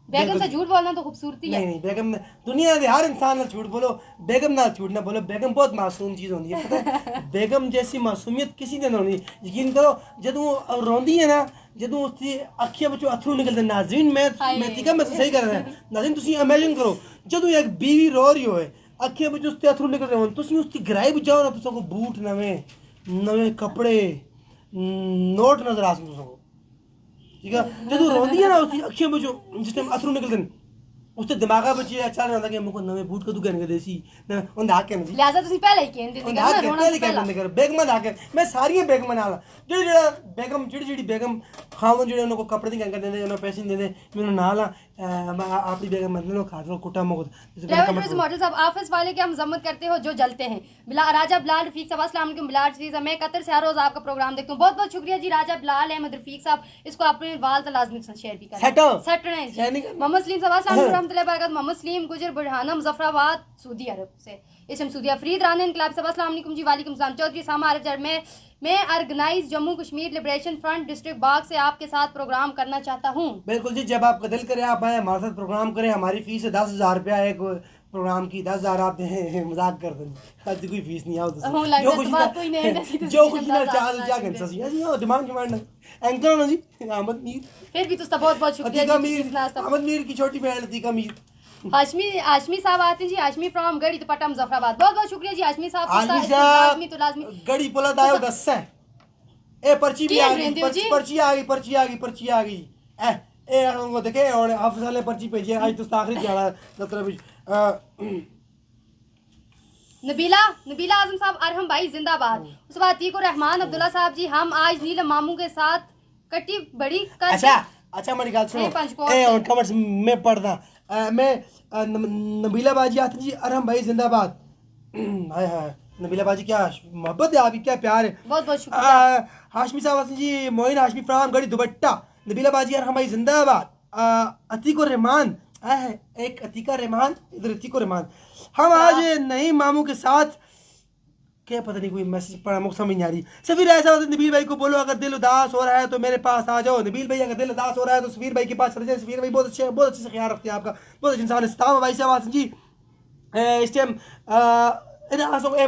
बेगम से झूठ बोलना तो खूबसूरती है। नहीं बेगम दुनिया के हर इंसान ना झूठ बोलो, बेगम ना झूठ ना बोलो, बेगम बहुत मासूम चीज होती है पता है? बेगम जैसी मासूमियत किसी ने नहीं होती। यकीन करो जदों रोंदी है ना, जदों उसकी अखियां विचों अथरू निकलते नाज़रीन, मैं ठीक है मैं सही कर रहा है नाज़रीन, तुसी इमेजिन करो जदों एक बीवी रो रही होए अखियां विचों उसके अथरू निकल रहे हो, तुसी उसकी गराई भी जाओ ना तुसको बूट नवे कपड़े नोट नजर आ सकते हो, ठीक है? जो रोंदी है ना उसकी अखियों में जो जिस टाइम अथरू निकलते हैं उससे दिमागा बच्ची अच्छा नहीं होता कि मुझको नवे बूट का दुकान के देसी ना उन दाग के नहीं लिहाजा तुसी पहले ही कहंदे थे ना रोना पहले कर बेगम दाग के मैं सारी बेगम नाल जेड़ा बेगम जेड़ी बेगम खावन जेड़े उनको कपड़े दी कर देंदे उनको पैसे देंदे मेनू नाल आपकी बेगम मतलब खाटो कुटा मगो ट्रैवल मॉडल साहब ऑफिस वाले के हम मजम्मत करते हो जो जलते हैं। राजा बिलाल रफीक साहब अस्सलाम वालेकुम, बिलाल रफीक साहब मैं कतर से हर रोज आपका प्रोग्राम देखता हूं, बहुत बहुत शुक्रिया जी राजा बिलाल अहमद रफीक साहब, इसको अपने वाल तो लाजमी शेयर भी करें सटने जी। मोहम्मद सलीम साहब अस्सलाम वालेकुम रहमतुल्लाहि व बरकातहू, मोहम्मद सलीम गुजर बुरहाना मुजफ्फराबाद सऊदी अरब से, इसम सऊदी फरीद राना इनकलाब साहब अस्सलाम वालेकुम जी वालेकुम सलाम। चौधरी सामा मैं organise Jammu Kashmir liberation front district Bagh से आपके साथ प्रोग्राम करना चाहता हूँ। बिल्कुल जी, जब आपका दिल करे आप आए हमारे साथ प्रोग्राम करें, हमारी फीस है 10,000 रुपया एक प्रोग्राम की, 10,000 आप दें मजाक कर दें, आज कोई फीस नहीं आओ जो कुछ ना चाल जा कर सही है डिमांड एंकर ना जी अहमद मीर, फिर भी तो बहुत बहुत शुक्रिया अहमद मीर की छोटी बहन अतीका मीर। हाशमी साहब आते हैं जी, हाशमी फ्रॉम गढ़ी दुपट्टा मुजफ्फराबाद, बहुत बहुत शुक्रिया जी हाशमी साहब। लाजमी गढ़ी पुला दायो 10 है ए पर्ची भी आ गई, पर्ची आ गई ए हमको देखे और हाफिज वाले पर्ची भेजे आज तो आखिरी दिहाड़ा दफ्तर में। नबीला आजम साहब अरहम भाई जिंदाबाद। उस बाद अतीकुर रहमान अब्दुल्ला साहब जी हम आज नीलम मामू के साथ कट्टी बड़ी कर अच्छा मेरी बात सुनो ए और कमेंट्स में पढ़ना मैं नबीला बाजी आती जी अरहम भाई जिंदाबाद। हाय हाय नबीला बाजी क्या मोहब्बत है आपकी, क्या प्यार है, बहुत बहुत शुक्रिया। हाशमी साहब जी मोइन हाशमी फ्राम गढ़ी दुपट्टा, नबीला बाजी अरहम भाई जिंदाबाद। अतीकुर रहमान एक अतीका रहमान इधर अतीकुर रहमान, हम आज नहीं मामू के साथ क्या पता नहीं कोई मैसेज पढ़ा मुझे समझ नहीं आ रही। सफीर ऐसा होता है नबील भाई को बोलो अगर दिल उदास हो रहा है तो मेरे पास आ जाओ, नबील भाई अगर दिल उदास हो रहा है तो सफीर भाई के पास चले जाए, सफीर भाई बहुत अच्छे से ख्याल रखते हैं आपका, बहुत अच्छे इंसान है। इस्ताम भाई साहब जी इस टाइम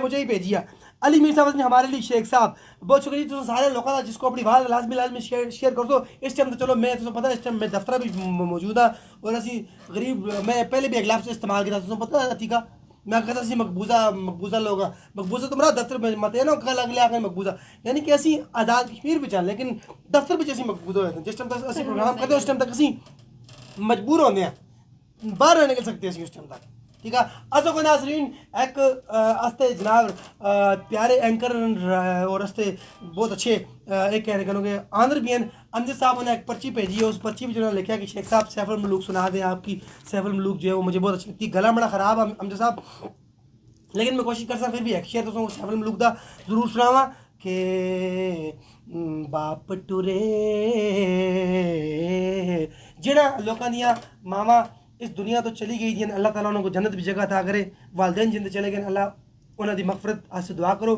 मुझे ही भेजिए अली मीर साहब ने हमारे लिए शेख साहब बहुत शुक्रिया तो सारे लोगों का जिसको अपनी बात लाजमी शेयर कर दो। इस टाइम तो चलो मैं तो पता है इस टाइम मैं दफ्तर भी मौजूद है और असी गरीब मैं पहले भी एक लफ्ज़ इस्तेमाल किया था पता है अतीका मैं कहता सी मकबूजा लोग मकबूजा तो मेरा दफ्तर में मत है ना कल अगले आकर मकबूजा यानी कि असी आज़ाद कश्मीर भी चल लेकिन दफ्तर भी जैसी मकबूजा होते हैं जिस टाइम तक असी प्रोग्राम करते हैं उस टाइम तक असी मजबूर होते हैं बाहर नहीं निकल सकते असी उस टाइम तक ठीक है। असो को नाजरीन एक अस्ते जनाब प्यारे एंकर और अस्ते बहुत अच्छे एक कहने करोगे आंध्र भी हैं। अमजद साहब ने एक पर्ची भेजी है, उस पर्ची में जो उन्होंने लिखा कि शेख साहब सैफुल मलूक सुना दें आपकी। सैफुल मलूक जो है वो मुझे बहुत अच्छी लगती है, गला बड़ा ख़राब है अमजद साहब, लेकिन मैं कोशिश करता फिर भी एक शेर तो सैफुल मलूक दा जरूर सुनावा कि बाप टुरे जिहड़ा लोकां दियां मावां इस दुनिया तो चली गई थी, अल्लाह ताला उनको जन्नत भी जगह था करे, वालदैन जिंदे चले गए अल्लाह उन्हां दी मगफरत आस्ते दुआ करो,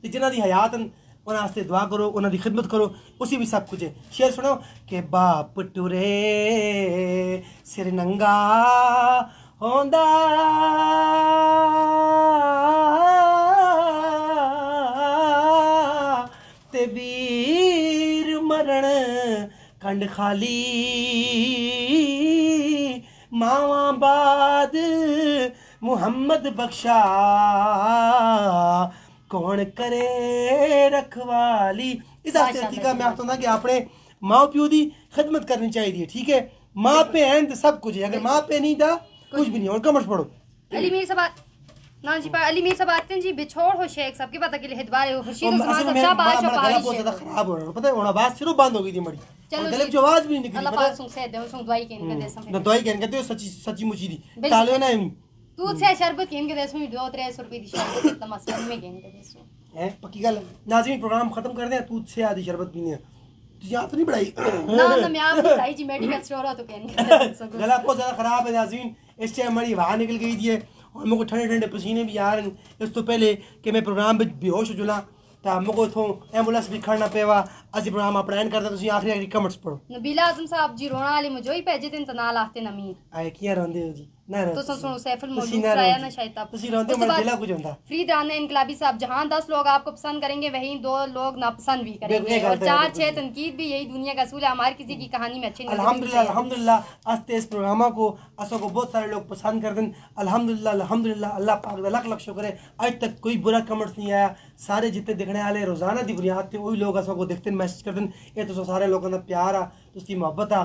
ते जिन्हां दी हयात उन्हां आस्ते दुआ करो, उन्हां दी खिदमत करो, उसी भी सब कुछ है। शेर सुनो कि बाप टुरे सिर नंगा होंदा ते वीर मरण कंड खाली, मावा बाद मुहम्मद बख्शा कौन करे रखवाली। इस आस्ते का मैं आखता हूं कि अपने माँ प्यो की खिदमत करनी चाहिए, ठीक है। माँ पे हैं तो सब कुछ है, अगर माँ पे नहीं था कुछ भी नहीं। और कमर्स पढ़ो अली मीर साहब ना जी अली मीर साहब आते हैं जी बिछोड़ हो शेख साहब के पता के लिए हिदवारे हो खुर्शीद उस्मान साहब शाबाश शाबाश बहुत ज्यादा खराब हो रहा है, पता है, और आवाज सिर्फ बंद हो गई थी मड़ी, चलो गले में आवाज भी नहीं निकली। अल्लाह पाक सुन से दे सुन दवाई के दे सम दवाई कहते हो सच्ची सच्ची मुची दी ताले ना तू से शरबत के दे सुन 200-300 रुपए दी शरबत इतना मसला में के दे सुन है पक्की गल। नाज़रीन प्रोग्राम खत्म कर दे, तू से आधी शरबत पीनी है, तुझे याद नहीं पढ़ाई ना मैं आप बताई जी मेडिकल स्टोर हो तो कहने गला बहुत ज्यादा खराब है नाज़रीन, इस टाइम हमारी हवा निकल गई थी और मेरे को ठंडे ठंडे पसीने भी आ रहे हैं। इस तो पहले कि मैं प्रोग्राम में बेहोश हो जुला तो मेरे को इथों एम्बुलेंस भी खड़ना पेवा। असं प्रोग्राम अपना एंड करते तुम आखिरी आखिरी कमेंट्स पढ़ो। नबीला आजम साहब जी रोना वाले मुझे ही भेजे दिन तो नाल आते नमीर आए किया रोंदे हो जी ना रो तो सुनो सैफुल मौजूद कराया ना शायद तब तुसी रोंदे मर दिला कुछ होता। फरीद राना इनकलाबी साहब जहां 10 लोग आपको पसंद करेंगे वहीं 2 लोग नापसंद भी करेंगे और 4-6 तनकीद भी, यही दुनिया का असूल है। हमारी किसी की कहानी में अच्छी नहीं अल्हम्दुलिल्लाह अल्हम्दुलिल्लाह आस्ते इस प्रोग्राम को असो को बहुत सारे लोग पसंद करते हैं। अल्हम्दुलिल्लाह अल्हम्दुलिल्लाह अल्लाह पाक दा लाख लाख शुक्र है आज तक कोई बुरा कमेंट्स नहीं आया। सारे जितने देखने वाले रोजाना की बुनियाद पे वही लोग असो को देखते हैं, मैसेज करते हैं, ये तो सारे लोगों का प्यार आ उसकी मोहब्बत आ।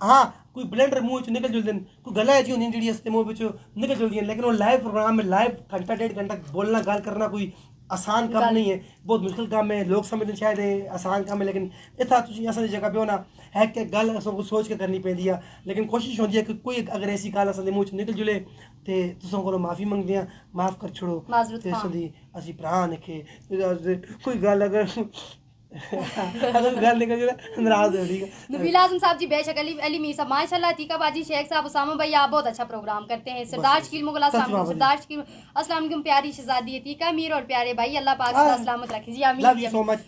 हाँ कोई ब्लेंडर मुँह चो निकल जुलते कोई गला ऐसी होंगी जी असते मुँह बिचो निकल जुलती है, लेकिन वो लाइव प्रोग्राम में लाइव घंटा 1.5 घंटा बोलना गाल करना कोई आसान काम नहीं है, बहुत मुश्किल काम है। लोग समझते शायद आसान काम है, लेकिन इतना तुम असा जगह पे होना है कि गल असों को सोच के करनी पैंदी है। लेकिन कोशिश होती है कि कोई अगर ऐसी गल असां दे मुँह चो निकल जुले तो तुसों को माफ़ी मंगते हैं, माफ़ कर छोड़ो ते असीं असीं भरा निके कोई गल अगर अगर गल निकल जाए नाराज हो। ठीक है नबीला आजम साहब जी बेशक अली मीर साहब माशाल्लाह, तीका बाजी शेख साहब उसामा भाई आप बहुत अच्छा प्रोग्राम करते हैं। सरदार शकील मुगल सरदार शकील अस्सलाम वालेकुम प्यारी शहजादी है तीका मीर और प्यारे भाई अल्लाह पाक सलामत रखे जी आमीन।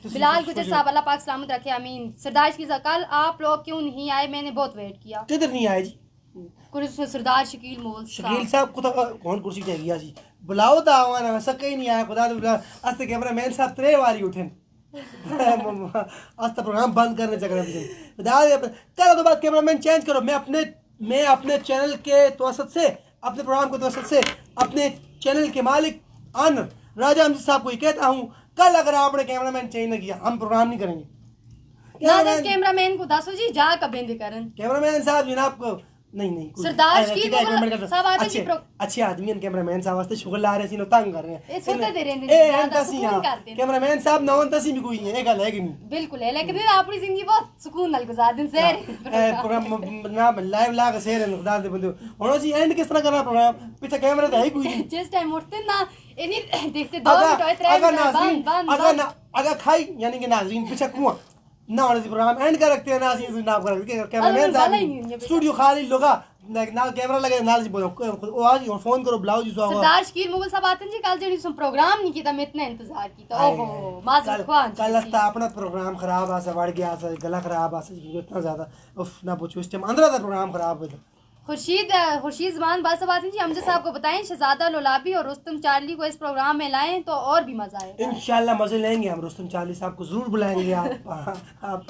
बिलाल गुजर साहब अल्लाह पाक सलामत रखे आमीन। सरदार शकील साहब कल आप लोग क्यों नहीं आए, मैंने बहुत वेट किया। किधर नहीं आए जी सरदार शकील मुगल शकील साहब को तो कौन कुर्सी चाहिए जी बुलाओ तो आवाना सके ही नहीं आया खुदा आज तक कैमरा मैन साहब 3 बारी उठे आज तक प्रोग्राम बंद करने चक्कर कल तो बाद कैमरामैन चेंज करो। मैं अपने चैनल के तवसत से अपने प्रोग्राम के तवसत से अपने चैनल के मालिक आनर राजा अमजद साहब को ये कहता हूँ कल अगर आपने कैमरामैन चेंज नहीं किया हम प्रोग्राम नहीं करेंगे। कैमरामैन को दसो जी जा कबेंदे करन कैमरामैन साहब जनाब को नहीं सरदार शकील साहब आते जी अच्छे आदमी हैं कैमरामैन साहब वास्ते शुगर ला रहे सी नो तंग कर रहे हैं ए सुनते दे रहे हैं ज्यादा सुकून करते हैं कैमरामैन साहब नौन तसी भी कोई है गल है कि नहीं बिल्कुल है, लेकिन अपनी जिंदगी बहुत सुकून नाल गुजार दिन से प्रोग्राम ना लाइव ला के शेयर खुदा दे बंदे हुन जी एंड किस तरह करना प्रोग्राम पीछे कैमरा तो है कोई नहीं जिस टाइम उठते ना इनी देखते 2 मिनट 3 मिनट अगर खाई यानी कि नाज़रीन पीछे कुआं ना होने से प्रोग्राम एंड कर रखते हैं नाज़रीन ना कर रखते हैं कैमरामैन साहब स्टूडियो खाली लोगा ना कैमरा लगे ना जी बोलो ओ आज और फोन करो बुलाओ जी सरदार शकील मुगल साहब आते जी कल जड़ी प्रोग्राम नहीं किया मैं इतना इंतजार किया ओहो माजरत ख्वान कल अस्ता अपना प्रोग्राम खराब आ सा बढ़ गया सा गला खराब आ सा इतना ज्यादा उफ ना पूछो इस टाइम अंदर था प्रोग्राम खराब हो खुर्शीद ज़मान बात सब आती जी अमजद साहब को बताएं शहजादा लोलाबी और रुस्तम चार्ली को इस प्रोग्राम में लाएं तो और भी मजा आएगा। इंशाल्लाह मजे लेंगे हम, रुस्तम चार्ली साहब को जरूर बुलाएंगे आप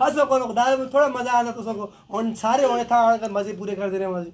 हंसो को थोड़ा मजा आना तो सबको और सारे होने था मजे पूरे कर दे रहे मजे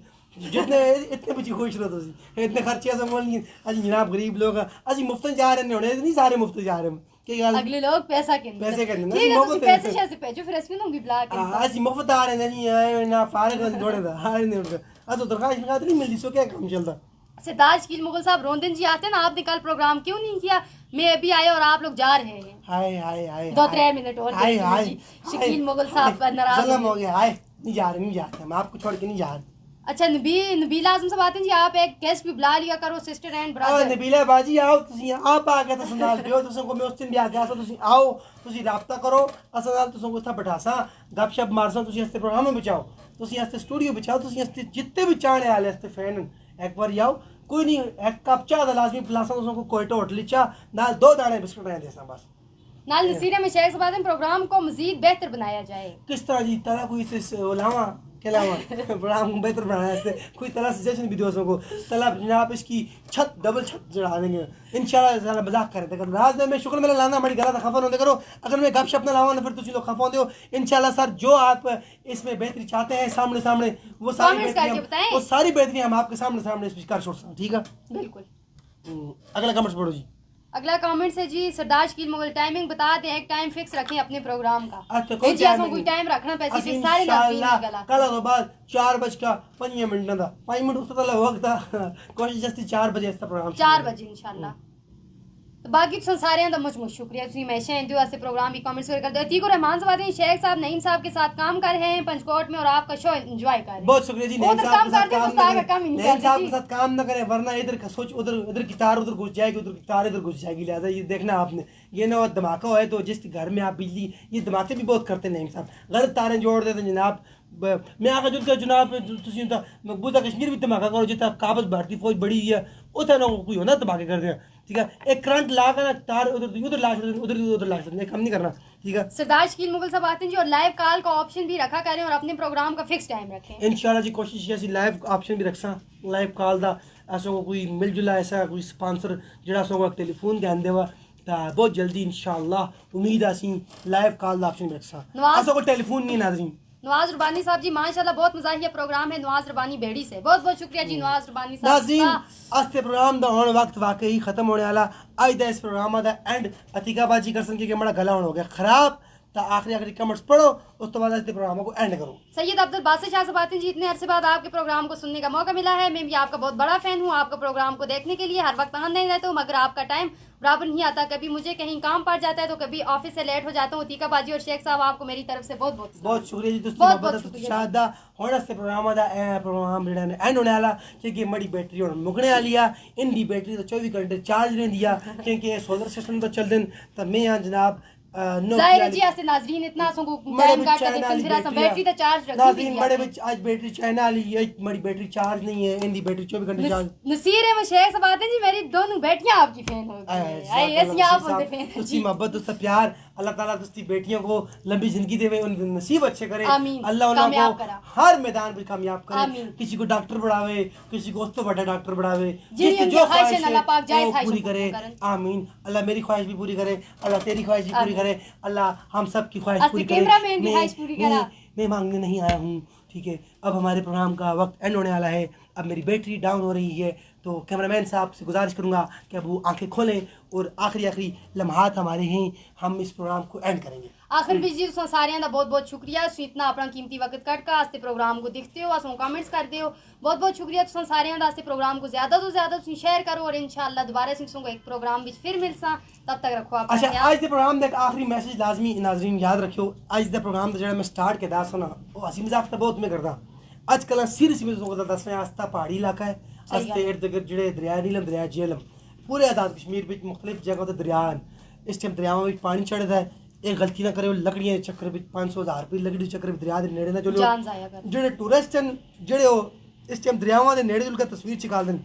जितने इतने बच्चे खुश रहो तुम इतने खर्चे से बोल नहीं अजी जनाब गरीब लोग अजी मुफ्त जा रहे होने नहीं सारे मुफ्त जा रहे हैं कि अगले लोग पैसे पैसे भेजो फिर इसमें भी ब्लॉक आज मुफ्त आ रहे नहीं ना फारिग थोड़े दा नहीं तो तनख्वाह नहीं मिलती, सो क्या काम चलता। सिद्धार्थ शकील मुगल साहब रोंदन जी आते ना, आपने कल प्रोग्राम क्यों नहीं किया? मैं अभी आए और आप लोग जा रहे हैं। हाय हाय हाय 2-3 मिनट और शकील मुगल साहब नाराज हो गया। हाय नहीं जा रहे, हम आपको छोड़ के नहीं जा रहे। अच्छा नबीला आजम साहब आते हैं जी, आप एक गेस्ट भी बुला लिया करो, सिस्टर एंड ब्रदर। नबीला बाजी आओ, तुसी आप आ गए तो संदाल दियो, तुसन को मैं उस दिन भी आ गया सा, तुसी आओ, तुसी राब्ता करो, असदाल तुसन को था बैठासा, गपशप मारसा, तुसी हस्ते प्रोग्राम में बचाओ, तुसी हस्ते स्टूडियो बचाओ, तुसी हस्ते जितने भी चाहने वाले हस्ते फैन एक बार आओ, कोई नहीं, एक कप चाह दा लाजमी पिलासा, तुसन को कोयटा होटल चाह नाल 2 दाने बिस्कुट रह देसा बस। नाल नसीर में शेख साहब प्रोग्राम को मजीद बेहतर बनाया जाए। किस तरह जी तरह कोई से लावा प्रोग्राम को बेहतर बनाना है, कोई तरह सजेशन भी दोस्तों को तला जनाब इसकी छत डबल छत चढ़ा देंगे इंशाल्लाह। मजाक कर रहे थे राज में शुक्र मेरा लाना हमारी गलत खफन होते करो, अगर मैं गपशप ना लावा ना फिर तुम लोग खफा दो इंशाल्लाह। सर जो आप इसमें बेहतरी चाहते हैं सामने सामने वो सारी बेहतरी हम आपके सामने सामने कर छोड़ते हैं, ठीक है बिल्कुल। अगला कमेंट्स पढ़ो जी। अगला कमेंट है जी सरदार शकील मुगल, टाइमिंग बता दें, एक टाइम फिक्स रखें अपने प्रोग्राम का। अच्छा कोई टाइम रखना पैसे सारे कल तो बाद 4:05 था 5 मिनट उसका वक्त था, कोशिश जस्ती 4 बजे इसका प्रोग्राम 4 बजे इंशाल्लाह। तो बाकी तो सारे का मुझ शुक्रिया, तुम हमेशा इंदे वास्ते प्रोग्राम भी कमेंट्स कर दो। अतीक और रहमान साहब आते हैं, शेख साहब नईम साहब के साथ काम कर रहे हैं पंचकोट में और आपका शो एंजॉय कर रहे हैं। बहुत शुक्रिया जी। नईम साहब के साथ काम न करें वरना इधर सोच उधर की तार उधर घुस जाएगी, उधर की तार इधर घुस जाएगी, लिहाजा ये देखना आपने, ये ना धमाका है तो जिस घर में आप बिजली, ये धमाके भी बहुत करते हैं नईम साहब, गलत तारें जोड़ देते जनाब। मैं आखा जो जनाब मकबूजा कश्मीर भी धमाका करो, जितना काबज भारतीय फौज बड़ी है उतना ना कोई हो ना धमाके कर दे, ठीक है। एक करंट ला कर ना तार उधर ला सकते, उधर ला सकते, काम नहीं करना, ठीक है। सरदार शकील मुगल साहब आते हैं जी, और लाइव कॉल का ऑप्शन भी रखा करें और अपने प्रोग्राम का फिक्स टाइम रखें इंशाल्लाह जी। कोशिश ऐसी लाइव ऑप्शन भी रखसा, लाइव कॉल दा ऐसा कोई मिलजुला ऐसा कोई स्पॉन्सर जड़ा सो टेलीफोन ध्यान देवा बहुत जल्दी इंशाल्लाह उम्मीद आसी लाइव कॉल दा ऑप्शन भी रखसा, ऐसा कोई टेलीफोन नहीं नाज़रीन। नवाज रबानी साहब जी माशाल्लाह बहुत मज़ाहिया प्रोग्राम है नवाज रबानी बेड़ी से, बहुत बहुत शुक्रिया जी नवाज रबानी साहब। नाज़रीन आज प्रोग्राम दा होने वक्त वाकई खत्म होने वाला, आज दा इस प्रोग्राम दा एंड अतीका बाजी कर सके कि हमारा गला हो गया खराब, तो आखिरी कमेंट्स पढ़ो उस तो बाद प्रोग्राम को एंड करो। सैयद अब्दुल बासित शाह साहब आते हैं जी, इतने अरसे बाद आपके प्रोग्राम को सुनने का मौका मिला है, मैं भी आपका बहुत बड़ा फैन हूँ, आपका प्रोग्राम को देखने के लिए हर वक्त आन नहीं रहता हूँ, मगर आपका टाइम बराबर नहीं आता, कभी मुझे कहीं काम पड़ जाता है तो कभी ऑफिस से लेट हो जाता हूँ। तीका बाजी और शेख साहब आपको मेरी तरफ से बहुत बहुत शुक्रिया जी। प्रोग्राम एंड होने वाला क्योंकि मड़ी बैटरी और मुकने वाली है, इनकी बैटरी तो 24 घंटे चार्ज नहीं दिया क्योंकि सोलर सिस्टम तो चल दिन, तो मैं यहाँ जनाब नाज़रीन इतना टाइम काट के फिर असम बैटरी तो चार्ज रख दी नाज़रीन बड़े बच्चे आज बैटरी चाइना वाली है, मेरी बैटरी चार्ज नहीं है, इनकी बैटरी 24 घंटे चार्ज। नसीर है शेख साहब आते हैं जी, मेरी दोनों बेटियां आपकी फैन हो गई, ऐसी आप होते फैन उसकी मोहब्बत उसका प्यार, अल्लाह ताला उसकी बेटियों को लंबी जिंदगी देवे, उनके नसीब अच्छे करे, अल्लाह उनको हर मैदान में कामयाब करे, किसी को डॉक्टर बढ़ावे, किसी को उससे बड़ा डॉक्टर बढ़ावे, जिसकी जो ख्वाहिश है वो पूरी करे, आमीन। अल्लाह मेरी ख्वाहिश भी पूरी करे, अल्लाह तेरी ख्वाहिश भी पूरी करे, अल्लाह हम सब की ख्वाहिश पूरी करे। मैं मांगने नहीं आया हूँ, ठीक है। अब हमारे प्रोग्राम का वक्त एंड होने वाला है, अब मेरी बैटरी डाउन हो रही है, तो कैमरामैन साहब से गुजारिश करूँगा कि अब वो आंखें खोलें और आखिरी लम्हात हमारे हैं, हम इस प्रोग्राम को एंड करेंगे। आखिर भी जी सारे का बहुत बहुत शुक्रिया, इतना अपना कीमती वक्त कट का आस्ते प्रोग्राम को देखते हो, असों कमेंट्स करते हो, बहुत बहुत शुक्रिया तुम सारे आस्ते प्रोग्राम को ज़्यादा तो ज़्यादा शेयर करो और इंशाल्लाह दोबारा से एक प्रोग्राम भी फिर मिलसा, तब तक रखो आप। अच्छा आज के प्रोग्राम का आखिरी मैसेज लाजमी नाज़रीन याद रखियो, आज का प्रोग्राम जो मैं स्टार्ट के दास होना वो हसी मजाक तो बहुत मैं करता, अजकल सीरियस में दसवें आस्था पहाड़ी इलाका है, आस्ते इर्द गिर्द जो दरिया नीलम दरिया जेलम पूरे आज़ाद कश्मीर में मुख्तलिफ जगहों पर दरिया, इस टाइम दरियावां में पानी चढ़ता है, एक गलती ना करे लकड़ियां चक्कर भी 500,000 रुपये लकड़ी चक्कर भी दरिया के नेड़े ना चलो, जो टूरिस्ट हैं जो इस टाइम दरियावां के नेड़े जुलकर तस्वीर चिकाल दें,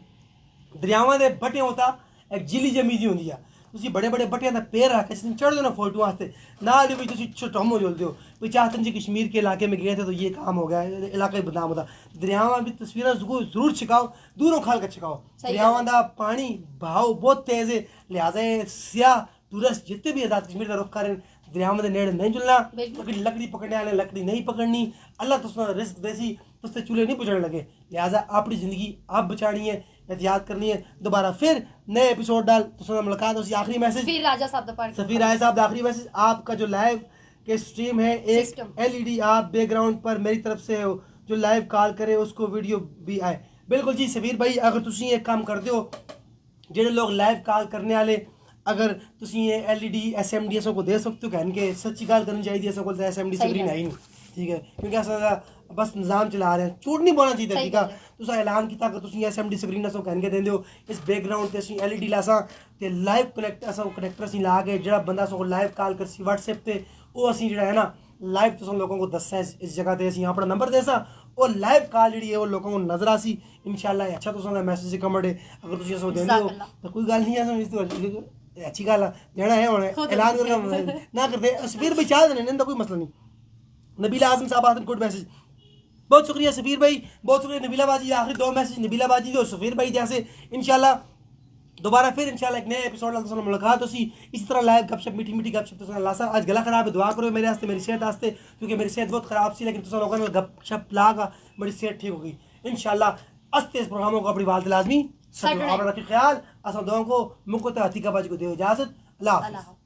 दरियावां के बटे होता एक जिली जमी दी होंगी है, तुम बड़े बड़े बटिया का पैर रख के चढ़ दो ना फोटो वास्ते ना भी तुम हो जुलते हो भी चाहते जी कश्मीर के इलाके में गए थे तो ये काम हो गया, इलाका बदनाम होता, दरियावां भी तस्वीर जरूर छिकाओ, दूरों खाल कर छिकाओ, दरियावां का पानी बहाव बहुत तेज है, लिहाजा सियाह टूरिस्ट जितने भी आज़ाद कश्मीर का रुख करें दरियावां के नेड़े नहीं जुलना, लकड़ी पकड़ने वाले लकड़ी नहीं पकड़नी, अल्लाह तुम रिस्क देसी तुझसे चूल्हे नहीं पुजने लगे, लिहाजा अपनी ज़िंदगी आप बचानी है, एहतियात करनी है। दोबारा फिर नए एपिसोड डाल तो मुलाकात हो, आखिरी मैसेज सफ़ीर राजा साहब आखिरी मैसेज, आपका जो लाइव के स्ट्रीम है एक LED आप बैकग्राउंड पर मेरी तरफ से जो लाइव कॉल करे उसको वीडियो भी आए। बिल्कुल जी सफीर भाई, अगर तुसी एक काम करते हो ਜਿਹੜੇ लोग लाइव कॉल करने वाले, अगर तुसी ये LED SMD को दे सकते हो कहन के सच्ची गल करनी चाहिए। ऐसा कोई SMD स्क्रीन है ही नहीं, ठीक है, क्योंकि ऐसा बस निज़ाम चला रहे हैं, झूठ नहीं बोलना चाहिए। ठीक है, तुसा ऐलान किया कि तुसी SMD स्क्रीन सो कहन के देंदे हो, इस बैकग्राउंड ते ਅਸੀਂ LED लासा ते लाइव कनेक्ट असा कनेक्टर ਅਸੀਂ ला के ਜਿਹੜਾ ਬੰਦਾ ਸੋ ਲਾਈਵ ਕਾਲ ਕਰਸੀ WhatsApp ਤੇ ਉਹ ਅਸੀਂ ਜਿਹੜਾ ਹੈ ਨਾ लाइव तुम लोगों को दसा इस जगह ते ਅਸੀਂ अपना नंबर देसा और लाइव कॉल जी है वो लोगों को नजर आसी इंशाल्लाह। अच्छा तुम मैसेज कमेंट अगर तुम ऐसा देंदे हो तो कोई गल नहीं है, तो अच्छी गल देना है होने ऐलान करके ना करते सफीर भाई चाह देने इनका कोई मसला नहीं। नबीला आजम साहब आते गुड मैसेज, बहुत शुक्रिया सफीर भाई, बहुत शुक्रिया नबीला बाजी। आखिरी 2 मैसेज नबीला बाजी और सफीर भाई जैसे इंशाल्लाह दोबारा फिर इंशाल्लाह एक नए एपिसोड में मुलाकात होसी इसी तरह लाइव गपशप मीठी मीठी गपशप तुसा लासा। आज गला खराब है, दुआ करो मेरे वास्ते, मेरी सेहत वास्ते, क्योंकि मेरी सेहत बहुत खराब सी, लेकिन तुसा लोगों ने गपशप लागा मेरी सेहत ठीक हो गई इंशाल्लाह। अस्ते इस प्रोग्रामों को अपनी वालद लाजमी सब आप रखिए ख्याल। असा दोनों को मुकुत हतीका बाजी को दे इजाजत। अल्लाह हाफ़िज़।